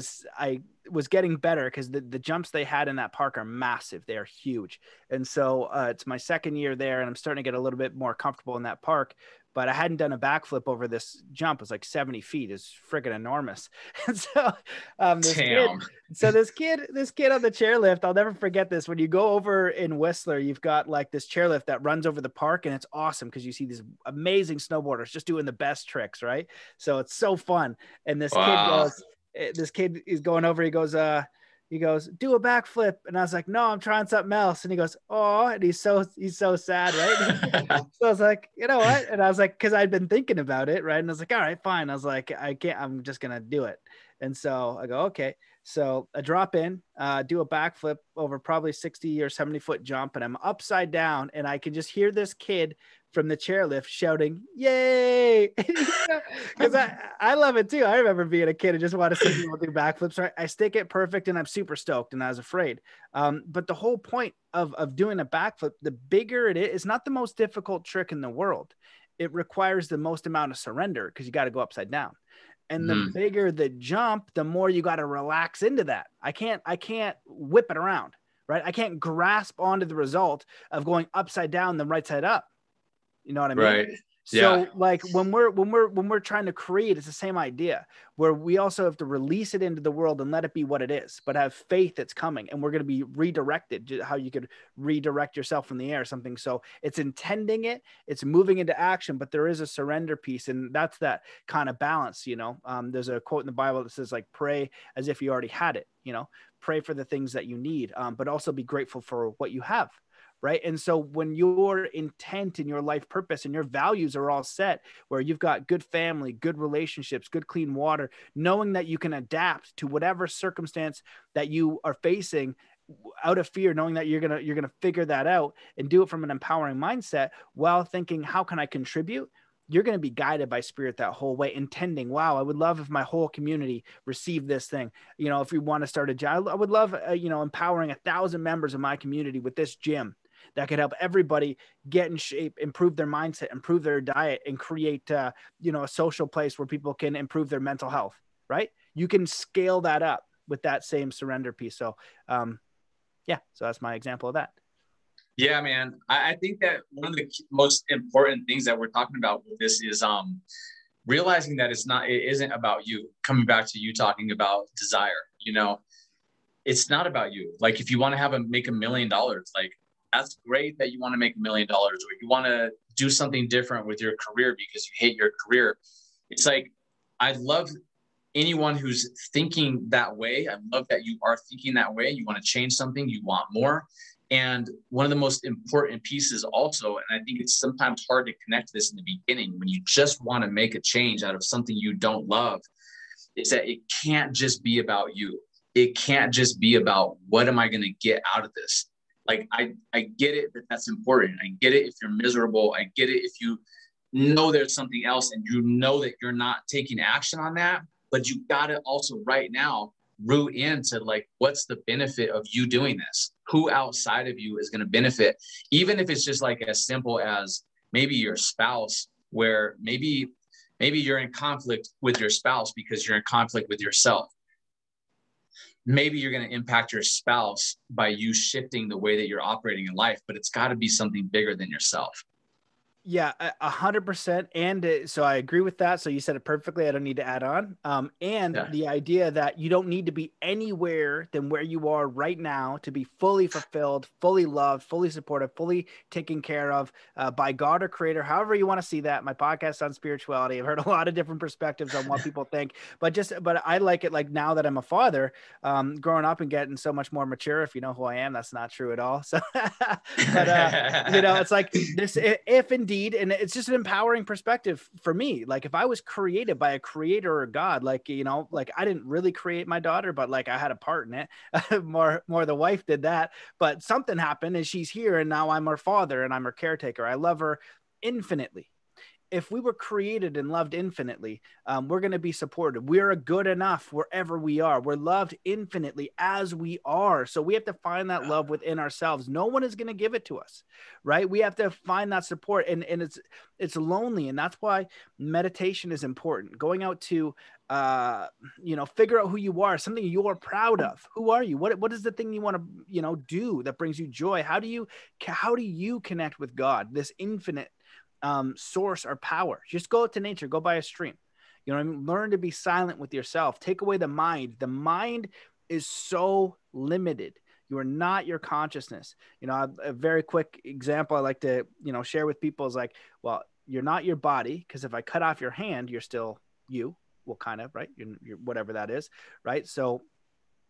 was getting better because the jumps they had in that park are massive. They are huge. And so it's my second year there, and I'm starting to get a little bit more comfortable in that park. But I hadn't done a backflip over this jump. It was like 70 feet. It's freaking enormous. And so Damn. this kid on the chairlift, I'll never forget this. When you go over in Whistler, you've got like this chairlift that runs over the park, and it's awesome because you see these amazing snowboarders just doing the best tricks, right? So it's so fun. And Wow. this kid is going over, he goes, do a backflip. And I was like, no, I'm trying something else. And he goes, oh, and he's so sad, right? So I was like, you know what? And I was like, because I'd been thinking about it, right? And I was like, all right, fine. I was like, I'm just gonna do it. And so I go, okay. So I drop in, do a backflip over probably 60 or 70-foot jump, and I'm upside down, and I can just hear this kid from the chairlift shouting, "Yay!" Because I love it too. I remember being a kid and just want to see people do backflips. Right? I stick it perfect, and I'm super stoked, and I was afraid. But the whole point of doing a backflip, the bigger it is, it's not the most difficult trick in the world. It requires the most amount of surrender because you got to go upside down. And the bigger the jump, the more you got to relax into that. I can't whip it around, right? I can't grasp onto the result of going upside down, then right side up. You know what I mean? Right. So Yeah. like when we're trying to create, it's the same idea where we also have to release it into the world and let it be what it is, but have faith that's coming, and we're going to be redirected, how you could redirect yourself from the air or something. So it's intending it, it's moving into action, but there is a surrender piece. And that's that kind of balance, there's a quote in the Bible that says like, pray as if you already had it, pray for the things that you need, but also be grateful for what you have. Right. And so when your intent and your life purpose and your values are all set, where you've got good family, good relationships, good clean water, knowing that you can adapt to whatever circumstance that you are facing out of fear, knowing that you're going to figure that out and do it from an empowering mindset while thinking, how can I contribute? You're going to be guided by spirit that whole way, intending, wow, I would love if my whole community received this thing. If we want to start a gym, I would love, empowering 1,000 members of my community with this gym that could help everybody get in shape, improve their mindset, improve their diet, and create, a social place where people can improve their mental health, right? You can scale that up with that same surrender piece. So, so that's my example of that. Yeah, man. I think that one of the most important things that we're talking about with this is realizing that it isn't about you. Coming back to you talking about desire, it's not about you. Like if you want to make $1 million, like that's great that you want to make $1 million, or you want to do something different with your career because you hate your career. It's like, I love anyone who's thinking that way. I love that you are thinking that way. You want to change something, you want more. And one of the most important pieces also, and I think it's sometimes hard to connect this in the beginning, when you just want to make a change out of something you don't love, is that it can't just be about you. It can't just be about, what am I going to get out of this? Like, I get it that that's important. I get it if you're miserable. I get it if you know there's something else and you know that you're not taking action on that. But you got to also right now root into like, what's the benefit of you doing this? Who outside of you is going to benefit? Even if it's just like as simple as maybe your spouse, where maybe you're in conflict with your spouse because you're in conflict with yourself. Maybe you're going to impact your spouse by you shifting the way that you're operating in life, but it's got to be something bigger than yourself. Yeah, 100%. And so I agree with that. So you said it perfectly. I don't need to add on. And Yeah. the idea that you don't need to be anywhere than where you are right now to be fully fulfilled, fully loved, fully supported, fully taken care of by God or Creator, however you want to see that. My podcast on spirituality. I've heard a lot of different perspectives on what people think, but I like it. Like now that I'm a father, growing up and getting so much more mature. If you know who I am, that's not true at all. So, but it's like this, if indeed, and it's just an empowering perspective for me. Like if I was created by a creator or God, like, like I didn't really create my daughter, but like I had a part in it. more the wife did that, but something happened and she's here and now I'm her father and I'm her caretaker. I love her infinitely. If we were created and loved infinitely, we're going to be supported. We are good enough wherever we are. We're loved infinitely as we are. So we have to find that love within ourselves. No one is going to give it to us, right? We have to find that support, and it's lonely, and that's why meditation is important. Going out to figure out who you are, something you're proud of. Who are you? What is the thing you want to do that brings you joy? How do you connect with God, this infinite source or power? Just go out to nature, go by a stream. You know what I mean? Learn to be silent with yourself. Take away the mind. The mind is so limited. You are not your consciousness. A very quick example I like to, share with people is like, well, you're not your body, because if I cut off your hand, you're still you. Well, kind of, right? You're whatever that is, right? So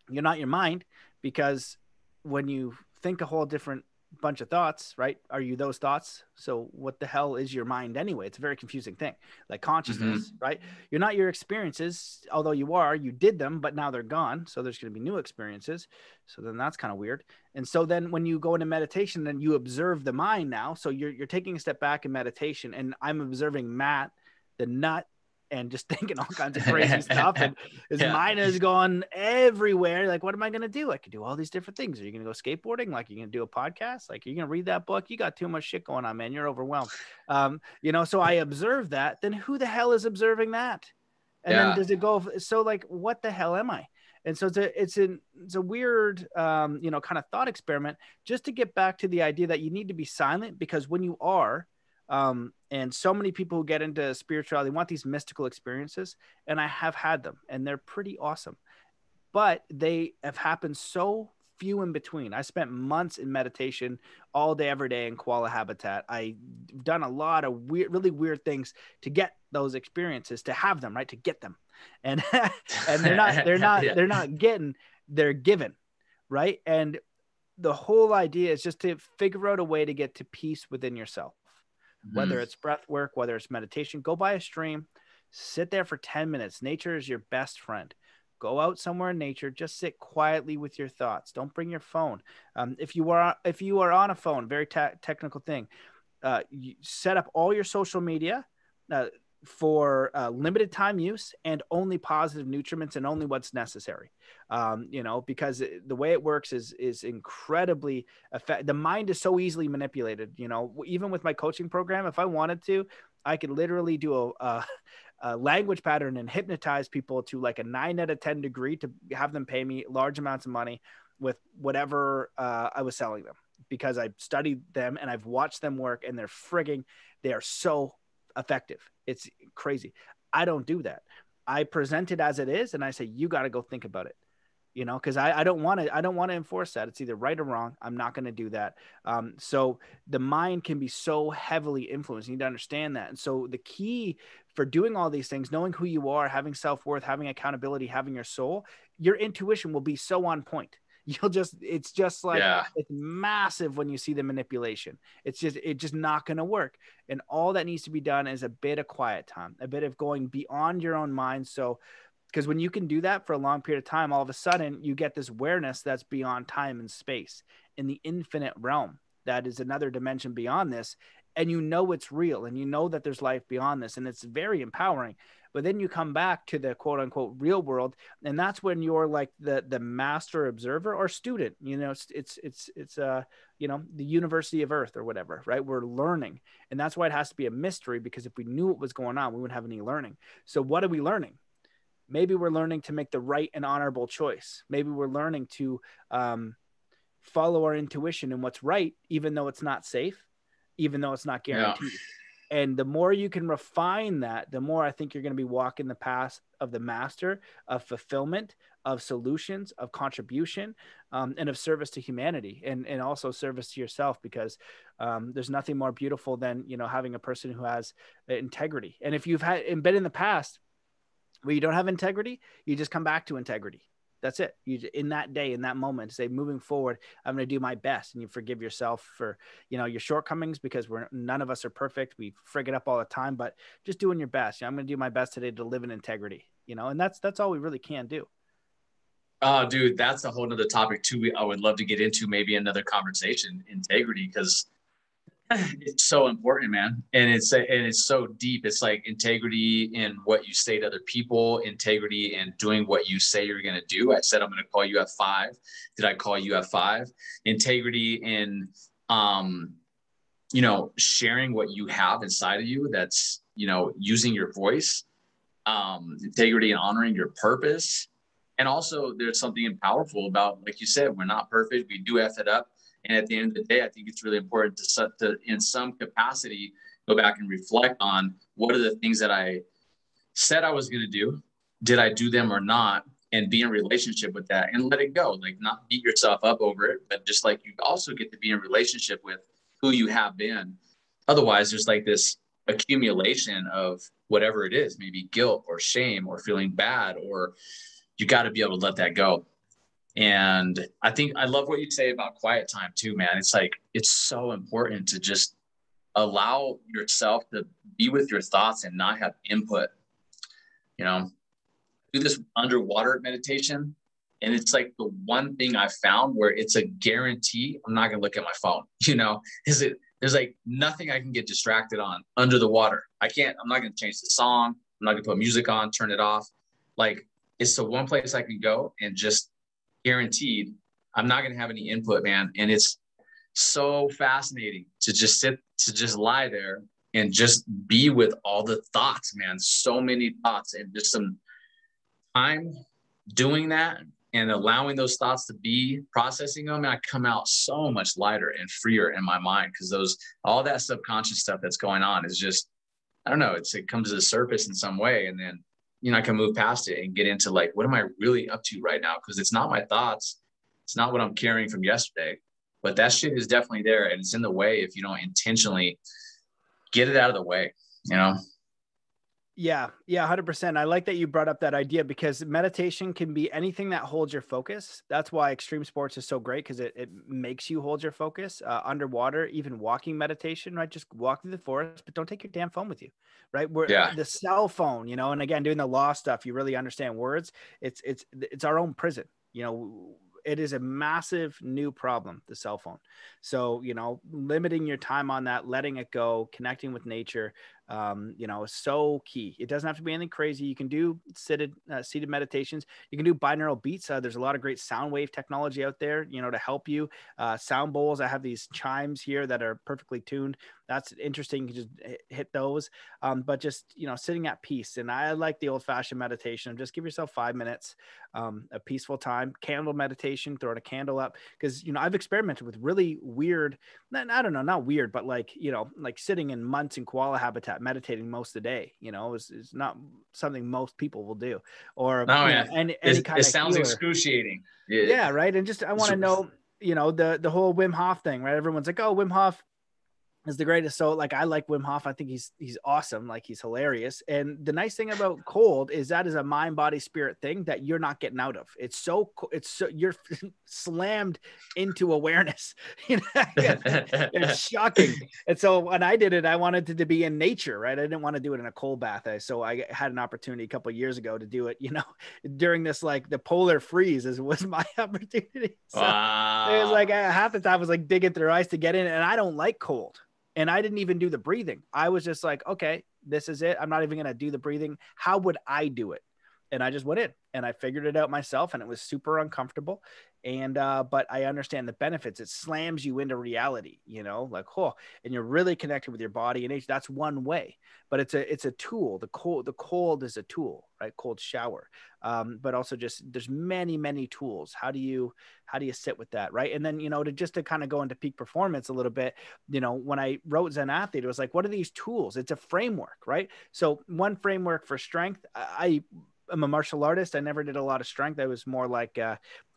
you're not your mind, because when you think a whole different bunch of thoughts, right? Are you those thoughts? So what the hell is your mind anyway? It's a very confusing thing. Like consciousness, right? You're not your experiences, although you did them, but now they're gone. So there's going to be new experiences. So then that's kind of weird. And so then when you go into meditation, then you observe the mind now. So you're taking a step back in meditation, and I'm observing Matt, the nut, and just thinking all kinds of crazy stuff. And his mind is going everywhere. Like, what am I going to do? I could do all these different things. Are you going to go skateboarding? Like, you're going to do a podcast? Like, are you going to read that book? You got too much shit going on, man. You're overwhelmed. So I observe that. Then who the hell is observing that? And then does it go? So like, what the hell am I? And so it's a weird, kind of thought experiment, just to get back to the idea that you need to be silent, because when you are, and so many people who get into spirituality want these mystical experiences, and I have had them, and they're pretty awesome, but they have happened so few in between. I spent months in meditation all day, every day in koala habitat. I've done a lot of really weird things to get those experiences, to have them, right? To get them. And, and they're given, right? And the whole idea is just to figure out a way to get to peace within yourself, whether it's breath work, whether it's meditation. Go by a stream, sit there for 10 minutes. Nature is your best friend. Go out somewhere in nature, just sit quietly with your thoughts. Don't bring your phone. If you are on a phone, very technical thing, you set up all your social media for limited time use, and only positive nutriments, and only what's necessary. Because the way it works is incredibly the mind is so easily manipulated. Even with my coaching program, if I wanted to, I could literally do a language pattern and hypnotize people to like a 9 out of 10 degree, to have them pay me large amounts of money with whatever I was selling them, because I've studied them and I've watched them work, and they are so effective. It's crazy. I don't do that. I present it as it is, and I say, you got to go think about it. Because I don't want to enforce that. It's either right or wrong. I'm not going to do that. So the mind can be so heavily influenced. You need to understand that. And so the key for doing all these things, knowing who you are, having self-worth, having accountability, having your soul, your intuition will be so on point. It's just like, it's massive when you see the manipulation. It's just not going to work. And all that needs to be done is a bit of quiet time, a bit of going beyond your own mind. So, because when you can do that for a long period of time, all of a sudden you get this awareness that's beyond time and space, in the infinite realm. That is another dimension beyond this. And it's real, and that there's life beyond this. And it's very empowering. But then you come back to the quote unquote real world. And that's when you're like the master observer or student. It's the University of Earth or whatever, right? We're learning. And that's why it has to be a mystery, because if we knew what was going on, we wouldn't have any learning. So what are we learning? Maybe we're learning to make the right and honorable choice. Maybe we're learning to follow our intuition and what's right, even though it's not safe, even though it's not guaranteed. And the more you can refine that, the more I think you're going to be walking the path of the master, of fulfillment, of solutions, of contribution, and of service to humanity, and also service to yourself, because there's nothing more beautiful than, you know, having a person who has integrity. And if you've been in the past where you don't have integrity, you just come back to integrity. That's it. You, in that day, in that moment, say, moving forward, I'm going to do my best. And you forgive yourself for, you know, your shortcomings, because none of us are perfect. We frig it up all the time, but just doing your best. You know, I'm going to do my best today to live in integrity, you know, and that's all we really can do. Oh, dude, that's a whole nother topic too. I would love to get into maybe another conversation, integrity, because it's so important, man. And it's so deep. It's like integrity in what you say to other people, integrity in doing what you say you're going to do. I said, I'm going to call you at 5. Did I call you at 5? Integrity in, you know, sharing what you have inside of you. That's, you know, using your voice, integrity and honoring your purpose. And also there's something powerful about, like you said, we're not perfect. We do F it up. And at the end of the day, I think it's really important to in some capacity, go back and reflect on what are the things that I said I was going to do. Did I do them or not? And be in relationship with that and let it go. Like, not beat yourself up over it, but just like you also get to be in relationship with who you have been. Otherwise, there's like this accumulation of whatever it is, maybe guilt or shame or feeling bad, or you got to be able to let that go. And I think I love what you say about quiet time too, man. It's like, it's so important to just allow yourself to be with your thoughts and not have input. You know, do this underwater meditation. And it's like the one thing I found where it's a guarantee I'm not going to look at my phone, you know, there's like nothing I can get distracted on under the water. I'm not going to change the song. I'm not going to put music on, turn it off. Like, it's the one place I can go and just guaranteed I'm not going to have any input, man. And it's so fascinating to just lie there and just be with all the thoughts, man. So many thoughts, and just some time doing that and allowing those thoughts to be processing them. And I come out so much lighter and freer in my mind, because all that subconscious stuff that's going on is just, I don't know, it comes to the surface in some way. And then, you know, I can move past it and get into like, what am I really up to right now? Because it's not my thoughts. It's not what I'm carrying from yesterday, but that shit is definitely there. And it's in the way if you don't intentionally get it out of the way, you know? Yeah. 100%. I like that you brought up that idea, because meditation can be anything that holds your focus. That's why extreme sports is so great, because it makes you hold your focus. Underwater, even walking meditation, right? Just walk through the forest, but don't take your damn phone with you, right? Yeah. The cell phone, you know, and again, doing the law stuff, you really understand words. It's our own prison, you know. It is a massive new problem, the cell phone. So, you know, limiting your time on that, letting it go, connecting with nature, you know, is so key. It doesn't have to be anything crazy. You can do seated meditations. You can do binaural beats. There's a lot of great sound wave technology out there, you know, to help you. Sound bowls. I have these chimes here that are perfectly tuned. That's interesting. You can just hit those. But just, you know, sitting at peace. And I like the old fashioned meditation. Just give yourself 5 minutes, a peaceful time, candle meditation, throwing a candle up. Cause, you know, I've experimented with really weird, I don't know, not weird, but like, you know, like sitting in months in koala habitat, meditating most of the day, you know, is not something most people will do, or, No, you know, man. any kind It of sounds healer. excruciating. Yeah. Right. And just, I want to know, you know, the whole Wim Hof thing, right? Everyone's like, oh, Wim Hof is the greatest. So like, I like Wim Hof. I think he's awesome. Like, he's hilarious. And the nice thing about cold is that is a mind, body, spirit thing that you're not getting out of. It's so you're slammed into awareness. You know, it's shocking. And so when I did it, I wanted it to be in nature, right? I didn't want to do it in a cold bath. So I had an opportunity a couple of years ago to do it, you know, during this, like the polar freeze was my opportunity. So wow. it was like half the time I was like digging through ice to get in, and I don't like cold. And I didn't even do the breathing. I was just like, okay, this is it. I'm not even going to do the breathing. How would I do it? And I just went in and I figured it out myself, and it was super uncomfortable. And but I understand the benefits. It slams you into reality, you know, like, oh, and you're really connected with your body and nature. That's one way, but it's a tool. The cold is a tool, right? Cold shower. But also just there's many tools. How do you sit with that, right? And then, you know, to kind of go into peak performance a little bit, you know, when I wrote Zen Athlete, it was like, what are these tools? It's a framework, right? So one framework for strength. I'm a martial artist. I never did a lot of strength. I was more like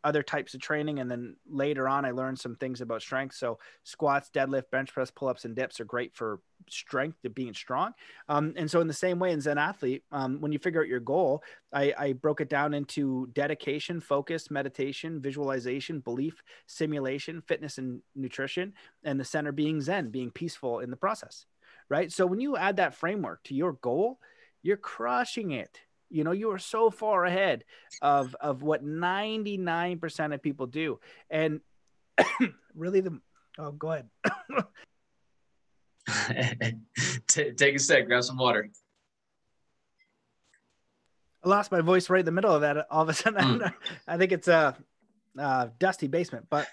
other types of training. And then later on, I learned some things about strength. So squats, deadlift, bench press, pull-ups, and dips are great for strength, to being strong. And so in the same way in Zen Athlete, when you figure out your goal, I broke it down into dedication, focus, meditation, visualization, belief, simulation, fitness, and nutrition, and the center being Zen, being peaceful in the process, right? So when you add that framework to your goal, you're crushing it. You know, you are so far ahead of what 99% of people do. And really oh, go ahead. Take a sec, grab some water. I lost my voice right in the middle of that. All of a sudden, I think it's a dusty basement, but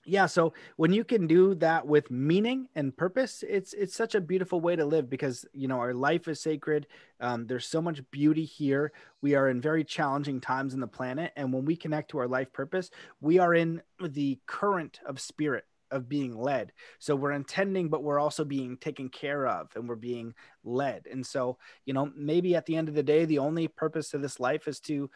yeah. So when you can do that with meaning and purpose, it's such a beautiful way to live, because, you know, our life is sacred. There's so much beauty here. We are in very challenging times in the planet, and when we connect to our life purpose, we are in the current of spirit, of being led. So we're intending, but we're also being taken care of, and we're being led. And so, you know, maybe at the end of the day, the only purpose of this life is to,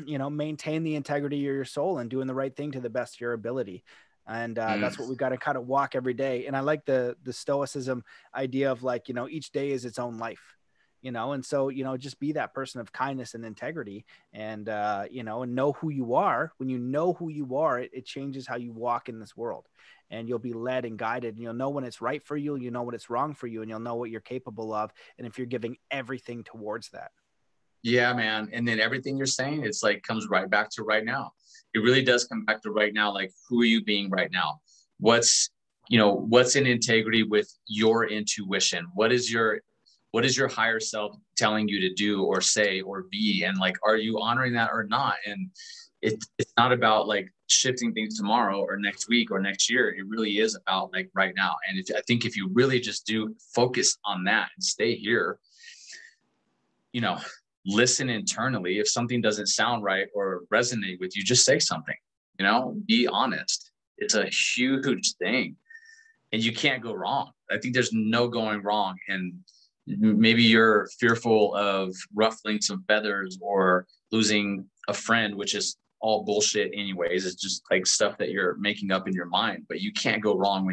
you know, maintain the integrity of your soul and doing the right thing to the best of your ability. And that's what we've got to kind of walk every day. And I like the stoicism idea of, like, you know, each day is its own life, you know. And so, you know, just be that person of kindness and integrity, and you know, and know who you are. When you know who you are, it changes how you walk in this world, and you'll be led and guided, and you'll know when it's right for you, you know when it's wrong for you, and you'll know what you're capable of, and if you're giving everything towards that. Yeah, man. And then everything you're saying, it's like comes right back to right now. It really does come back to right now. Like, who are you being right now? What's, you know, what's in integrity with your intuition? What is your higher self telling you to do or say or be? And like, are you honoring that or not? And it's not about like shifting things tomorrow or next week or next year. It really is about like right now. And I think if you really just do focus on that and stay here, you know, listen internally. If something doesn't sound right or resonate with you, just say something, you know, be honest. It's a huge thing, and you can't go wrong. I think there's no going wrong. And maybe you're fearful of ruffling some feathers or losing a friend, which is all bullshit anyways. It's just like stuff that you're making up in your mind, but you can't go wrong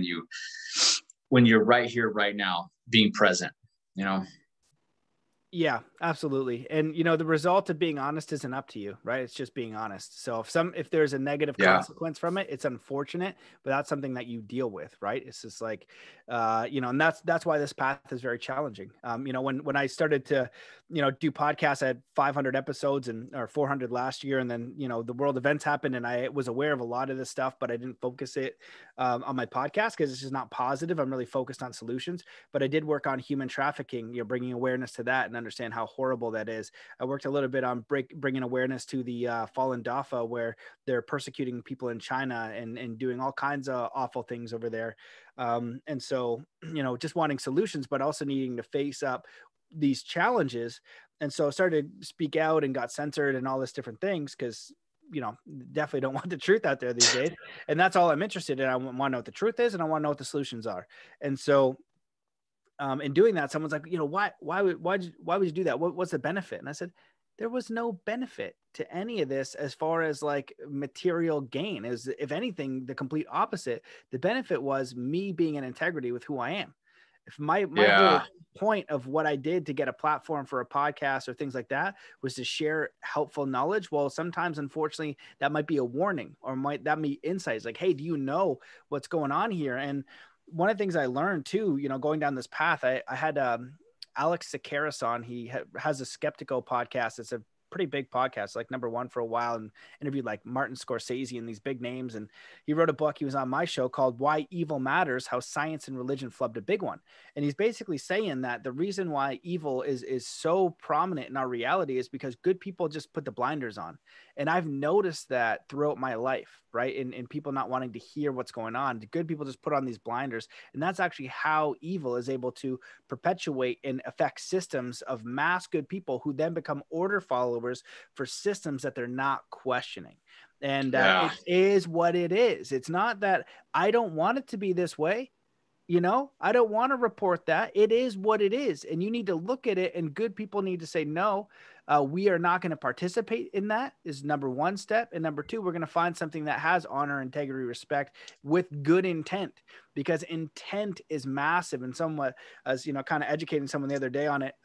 when you're right here, right now, being present, you know? Yeah, absolutely. And, you know, the result of being honest isn't up to you, right? It's just being honest. So if there's a negative Yeah. consequence from it, it's unfortunate, but that's something that you deal with, right? It's just like, you know, and that's why this path is very challenging. You know, when I started to, you know, do podcasts, I had 500 episodes or 400 last year. And then, you know, the world events happened, and I was aware of a lot of this stuff, but I didn't focus it on my podcast because it's just not positive. I'm really focused on solutions, but I did work on human trafficking, you know, bringing awareness to that and understand how horrible that is. I worked a little bit on bringing awareness to the Falun Dafa, where they're persecuting people in China and doing all kinds of awful things over there. And so, you know, just wanting solutions, but also needing to face up these challenges. And so I started to speak out and got censored and all this different things, because, you know, definitely don't want the truth out there these days. And that's all I'm interested in. I want to know what the truth is, and I want to know what the solutions are. And so in doing that, someone's like, you know, why would you do that? What's the benefit? And I said, there was no benefit to any of this as far as like material gain. Is, if anything, the complete opposite. The benefit was me being in integrity with who I am. If my whole point of what I did to get a platform for a podcast or things like that was to share helpful knowledge, well, sometimes, unfortunately, that might be a warning, or that be insights like, hey, do you know what's going on here? And one of the things I learned too, you know, going down this path, I had Alex Sakaris on. He has a Skeptical podcast. It's a pretty big podcast, like #1 for a while, and interviewed like Martin Scorsese and these big names. And he wrote a book. He was on my show called Why Evil Matters, How Science and Religion Flubbed a Big One. And he's basically saying that the reason why evil is so prominent in our reality is because good people just put the blinders on. And I've noticed that throughout my life, right? And people not wanting to hear what's going on. The good people just put on these blinders. And that's actually how evil is able to perpetuate and affect systems of mass good people who then become order followers for systems that they're not questioning. And it is what it is. It's not that I don't want it to be this way. I don't want to report that. It is what it is. And you need to look at it, and good people need to say, no, we are not going to participate in that is #1 step. And #2, we're going to find something that has honor, integrity, respect with good intent, because intent is massive. And somewhat, as kind of educating someone the other day on it,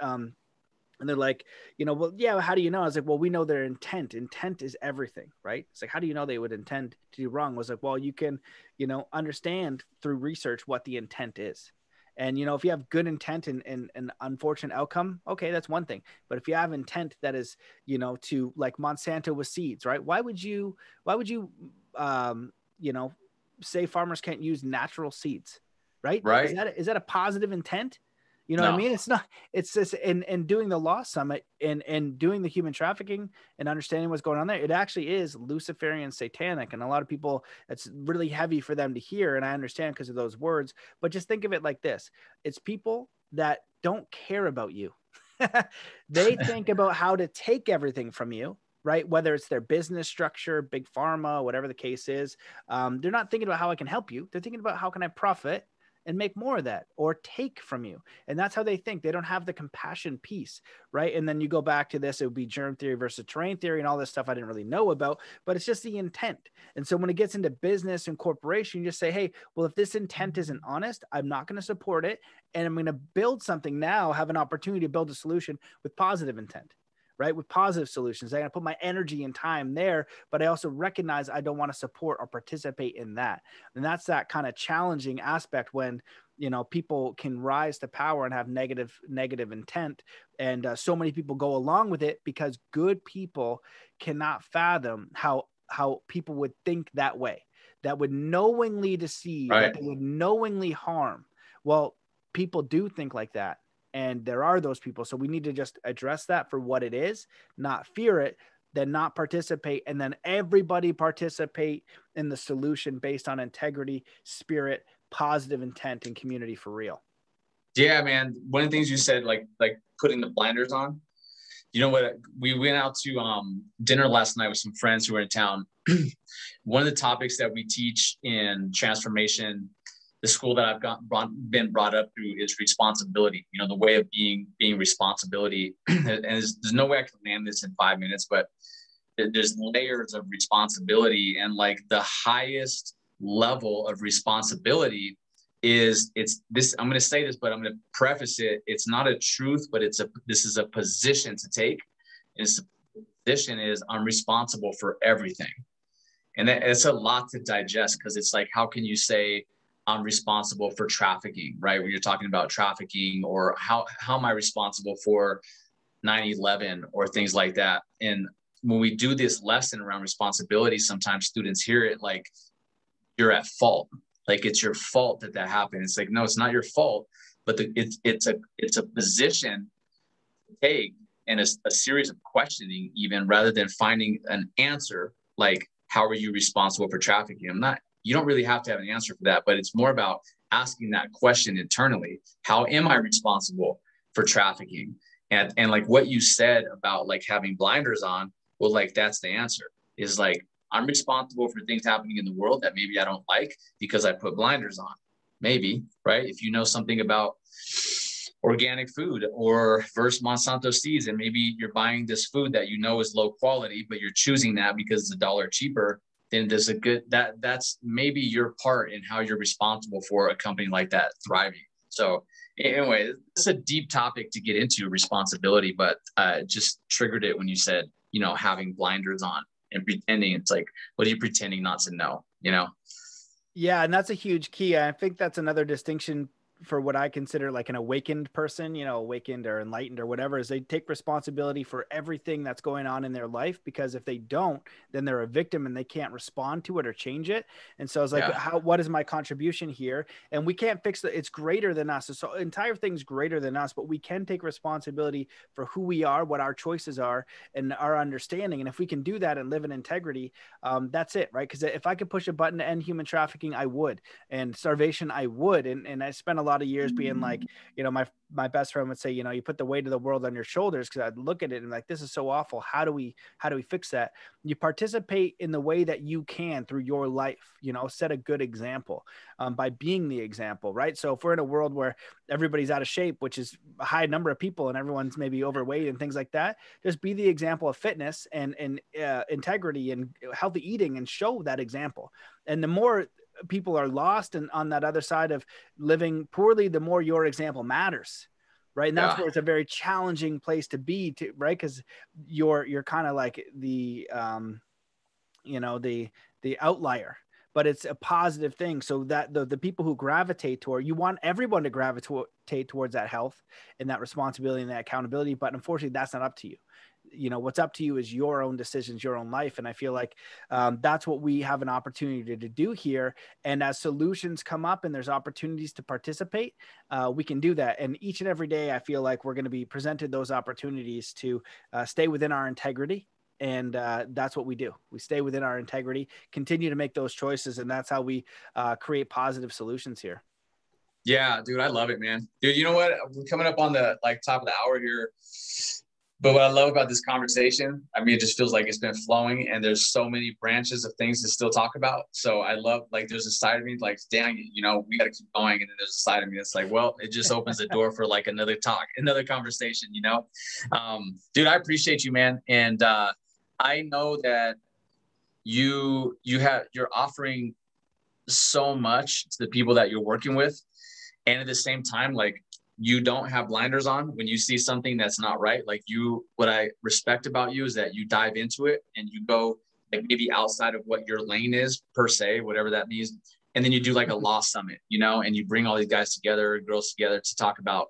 and they're like, well, yeah, how do you know? I was like, well, we know their intent. Intent is everything, right? It's like, how do you know they would intend to do wrong? I was like, well, you can, understand through research what the intent is. And, if you have good intent and an unfortunate outcome, okay, that's one thing. But if you have intent that is, to like Monsanto with seeds, right? Why would you, say farmers can't use natural seeds, right? Right. Is that a positive intent? You know No. what I mean? It's not, it's this, and doing the Law Summit and doing the human trafficking and understanding what's going on there. It actually is Luciferian satanic. And a lot of people, it's really heavy for them to hear. And I understand because of those words, but just think of it like this. It's people that don't care about you. They think about how to take everything from you, right? Whether it's their business structure, big pharma, whatever the case is. They're not thinking about how I can help you. They're thinking about how can I profit and make more of that or take from you. And that's how they think. They don't have the compassion piece, right? And then you go back to this, it would be germ theory versus terrain theory and all this stuff I didn't really know about, but it's just the intent. And so when it gets into business and corporation, you just say, hey, well, if this intent isn't honest, I'm not going to support it. And I'm going to build something now, have an opportunity to build a solution with positive intent. Right? With positive solutions. I got to put my energy and time there, but I also recognize I don't want to support or participate in that. And that's that kind of challenging aspect when, people can rise to power and have negative intent. And so many people go along with it because good people cannot fathom how people would think that way, that would knowingly deceive, Right. that they would knowingly harm. Well, people do think like that. And there are those people. So we need to just address that for what it is, not fear it, then not participate. And then everybody participate in the solution based on integrity, spirit, positive intent, and community for real. Yeah, man. One of the things you said, like putting the blinders on, what, we went out to dinner last night with some friends who were in town. One of the topics that we teach in transformation, the school that I've been brought up through, is responsibility. The way of being responsibility. And there's no way I can land this in 5 minutes, but there's layers of responsibility, and like the highest level of responsibility is this. I'm going to say this, but I'm going to preface it. It's not a truth, but this is a position to take. And the position is I'm responsible for everything, and it's a lot to digest, because it's like, how can you say I'm responsible for trafficking, right? When you're talking about trafficking, or how am I responsible for 9/11 or things like that? And when we do this lesson around responsibility, sometimes students hear it like you're at fault, like it's your fault that happened. It's like, no, it's not your fault, but it's a position to take, and a series of questioning, even rather than finding an answer. Like, how are you responsible for trafficking? You don't really have to have an answer for that, but it's more about asking that question internally. How am I responsible for trafficking? And like what you said about like having blinders on, well, like that's the answer, is like, I'm responsible for things happening in the world that maybe I don't like because I put blinders on. Maybe, right? If you know something about organic food or versus Monsanto seeds, and maybe you're buying this food that is low quality, but you're choosing that because it's $1 cheaper, then there's that's maybe your part in how you're responsible for a company like that thriving. So anyway, it's a deep topic to get into, responsibility, but just triggered it when you said, having blinders on and pretending. It's like, what are you pretending not to know? Yeah. And that's a huge key. I think that's another distinction for what I consider like an awakened person, you know, awakened or enlightened or whatever, is they take responsibility for everything that's going on in their life, because if they don't, then they're a victim and they can't respond to it or change it. And so it's like, Yeah. what is my contribution here? And we can't fix it. It's greater than us. So entire thing's greater than us, but we can take responsibility for who we are, what our choices are, and our understanding. And if we can do that and live in integrity, that's it, right? Because if I could push a button to end human trafficking, I would, and starvation, I would. And I spent a lot of years being like, you know, my best friend would say, you know, you put the weight of the world on your shoulders, because I'd look at it and like, this is so awful. How do we fix that? You participate in the way that you can through your life, you know, set a good example by being the example, right? So if we're in a world where everybody's out of shape, which is a high number of people, and everyone's maybe overweight and things like that, just be the example of fitness and integrity and healthy eating, and show that example. And the more people are lost and on that other side of living poorly, the more your example matters, right? And that's Yeah. where it's a very challenging place to be, to, right? Because you're kind of like the you know, the outlier, but it's a positive thing. So that the people who gravitate toward, you want everyone to gravitate towards that health and that responsibility and that accountability, but unfortunately that's not up to you. You know, what's up to you is your own decisions, your own life. And I feel like that's what we have an opportunity to do here. And as solutions come up and there's opportunities to participate, we can do that. And each and every day, I feel like we're going to be presented those opportunities to stay within our integrity. And that's what we do. We stay within our integrity, continue to make those choices. And that's how we create positive solutions here. Yeah, dude, I love it, man. Dude, you know what? We're coming up on the like top of the hour here. But what I love about this conversation, I mean, it just feels like it's been flowing, and there's so many branches of things to still talk about. So I love, like, there's a side of me like, dang, you know, we got to keep going. And then there's a side of me that's like, well, it just opens the door for like another talk, another conversation, you know? Dude, I appreciate you, man. And I know that you're offering so much to the people that you're working with. And at the same time, like, you don't have blinders on when you see something that's not right. Like, what I respect about you is that you dive into it and you go like maybe outside of what your lane is per se, whatever that means. And then you do like a law summit, you know, and you bring all these guys together, girls together to talk about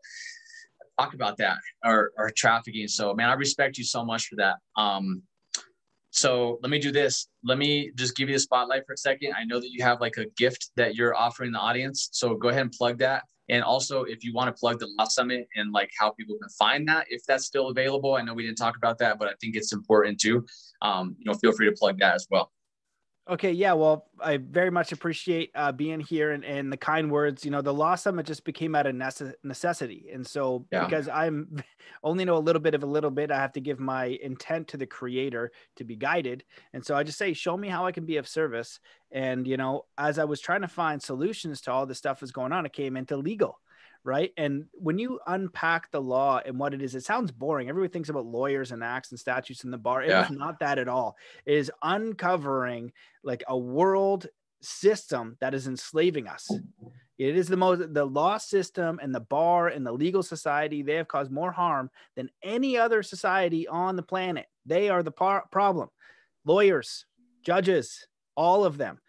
that or trafficking. So, man, I respect you so much for that. So let me do this. Let me just give you the spotlight for a second. I know that you have like a gift that you're offering the audience. So go ahead and plug that. And also, if you want to plug the Law Summit and like how people can find that, if that's still available. I know we didn't talk about that, but I think it's important too. You know, feel free to plug that as well. Okay. Yeah. Well, I very much appreciate being here and the kind words. You know, the Law Summit just became out of necessity. And so because I'm only know a little bit, I have to give my intent to the creator to be guided. And so I just say, show me how I can be of service. And, you know, as I was trying to find solutions to all this stuff that's going on, it came into legal. Right. And when you unpack the law and what it is, it sounds boring. Everybody thinks about lawyers and acts and statutes in the bar. It is not that at all. It is uncovering like a world system that is enslaving us. It is the law system and the bar and the legal society. They have caused more harm than any other society on the planet. They are the problem. Lawyers, judges, all of them.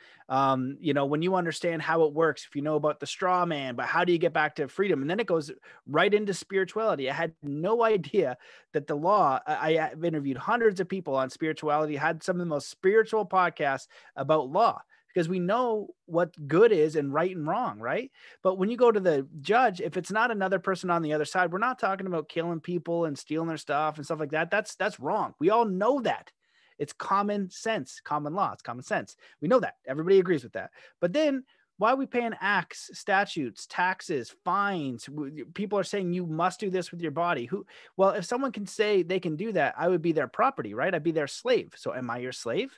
You know, when you understand how it works, if you know about the straw man, but how do you get back to freedom? And then it goes right into spirituality. I had no idea that the law, I've interviewed hundreds of people on spirituality, had some of the most spiritual podcasts about law, because we know what good is and right and wrong, right? But when you go to the judge, if it's not another person on the other side, we're not talking about killing people and stealing their stuff and stuff like that. That's wrong. We all know that. It's common sense, common law. It's common sense. We know that. Everybody agrees with that. But then why are we paying acts, statutes, taxes, fines? People are saying you must do this with your body. Well, if someone can say they can do that, I would be their property, right? I'd be their slave. So am I your slave?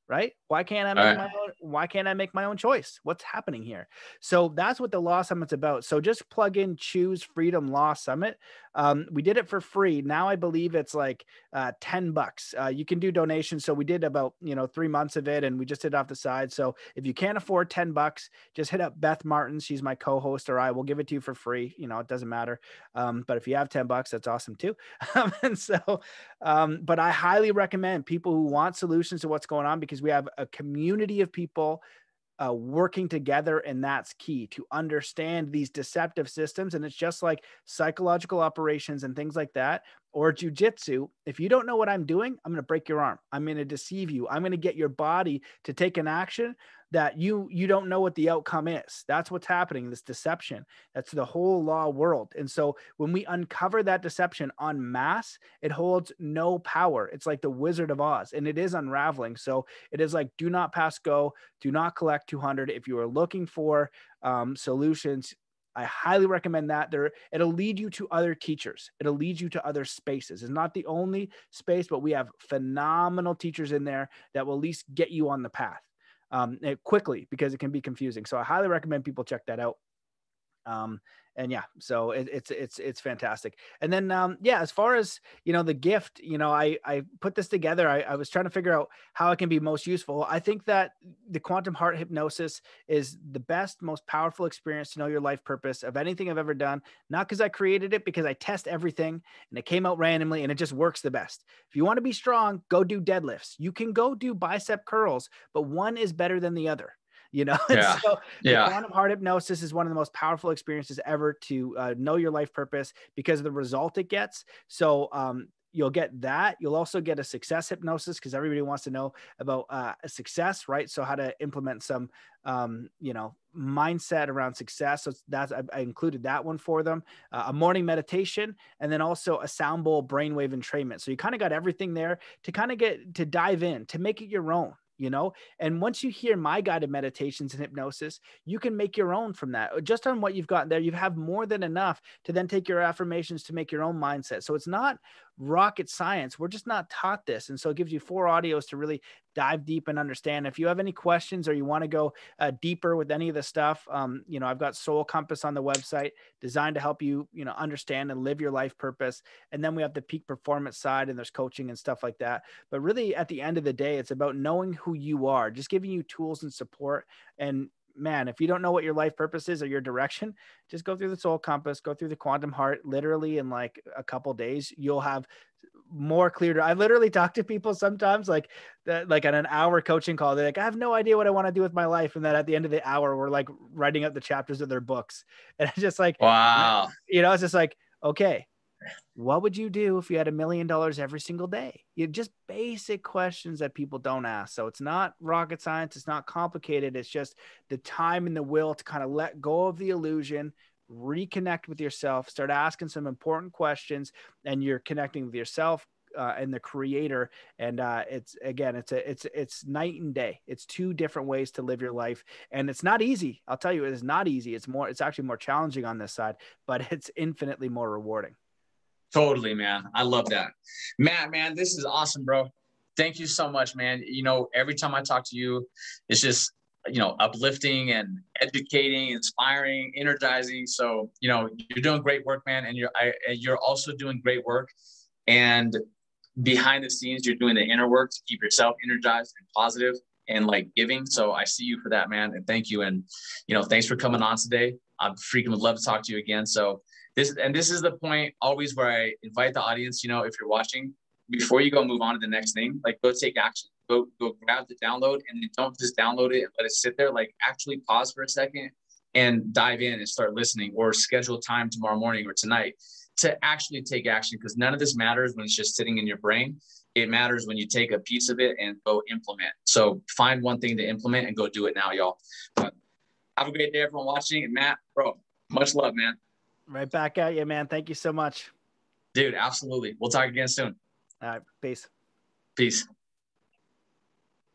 Right? Why can't I make my own choice? What's happening here? So that's what the Law Summit's about. So just plug in Choose Freedom Law Summit. We did it for free. Now I believe it's like $10. You can do donations. So we did about 3 months of it, and we just did it off the side. So if you can't afford $10, just hit up Beth Martin. She's my co-host, or I will give it to you for free. It doesn't matter. But if you have $10, that's awesome too. But I highly recommend people who want solutions to what's going on, because we have a community of people working together. And that's key to understand these deceptive systems. And it's just like psychological operations and things like that, or jujitsu. If you don't know what I'm doing, I'm going to break your arm. I'm going to deceive you. I'm going to get your body to take an action that you don't know what the outcome is. That's what's happening, this deception. That's the whole law world. And so when we uncover that deception en masse, it holds no power. It's like the Wizard of Oz, and it is unraveling. So it is like, do not pass go, do not collect 200. If you are looking for solutions, I highly recommend that. It'll lead you to other teachers. It'll lead you to other spaces. It's not the only space, but we have phenomenal teachers in there that will at least get you on the path quickly, because it can be confusing. So I highly recommend people check that out. And yeah, so it's fantastic. And then, yeah, as far as, the gift, I put this together. I was trying to figure out how it can be most useful. I think that the quantum heart hypnosis is the best, most powerful experience to know your life purpose of anything I've ever done. Not because I created it, because I test everything and it came out randomly and it just works the best. If you want to be strong, go do deadlifts. You can go do bicep curls, but one is better than the other. Yeah. So Yeah. the quantum heart hypnosis is one of the most powerful experiences ever to know your life purpose, because of the result it gets. So you'll get that. You'll also get a success hypnosis, because everybody wants to know about a success, right? So how to implement some, mindset around success. So I included that one for them, a morning meditation, and then also a sound bowl brainwave entrainment. So you kind of got everything there to kind of get to dive in, to make it your own. And once you hear my guided meditations and hypnosis, you can make your own from that. Just on what you've got there, you have more than enough to then take your affirmations to make your own mindset. So it's not rocket science. We're just not taught this. And so it gives you 4 audios to really dive deep and understand. If you have any questions or you want to go deeper with any of the stuff, I've got Soul Compass on the website, designed to help you, understand and live your life purpose. And then we have the peak performance side, and there's coaching and stuff like that. But really, at the end of the day, it's about knowing who you are, just giving you tools and support. And man, if you don't know what your life purpose is or your direction, just go through the Soul Compass, go through the Quantum Heart. Literally in like a couple days, you'll have more clear. I literally talk to people sometimes like on an hour coaching call. They're like, I have no idea what I want to do with my life. And then at the end of the hour, we're like writing up the chapters of their books. And it's just like, wow, it's just like, okay, what would you do if you had $1 million every single day? Just basic questions that people don't ask. So it's not rocket science. It's not complicated. It's just the time and the will to kind of let go of the illusion, reconnect with yourself, start asking some important questions, and you're connecting with yourself and the creator. And it's night and day. It's 2 different ways to live your life. And it's not easy. I'll tell you, it is not easy. It's actually more challenging on this side, but it's infinitely more rewarding. Totally, man. I love that. Matt, man, this is awesome, bro. Thank you so much, man. Every time I talk to you, it's just, uplifting and educating, inspiring, energizing. So, you're doing great work, man. And you're also doing great work. And behind the scenes, you're doing the inner work to keep yourself energized and positive and like giving. So I see you for that, man. And thank you. And, thanks for coming on today. I freaking would love to talk to you again. So this is the point always where I invite the audience, if you're watching, before you go move on to the next thing, like go take action, go grab the download, and then don't just download it and let it sit there. Like actually pause for a second and dive in and start listening, or schedule time tomorrow morning or tonight to actually take action. Because none of this matters when it's just sitting in your brain. It matters when you take a piece of it and go implement. So find one thing to implement and go do it now, y'all. But have a great day, everyone watching. And Matt, bro, much love, man. Right back at you, man. Thank you so much. Dude, absolutely. We'll talk again soon. All right. Peace. Peace.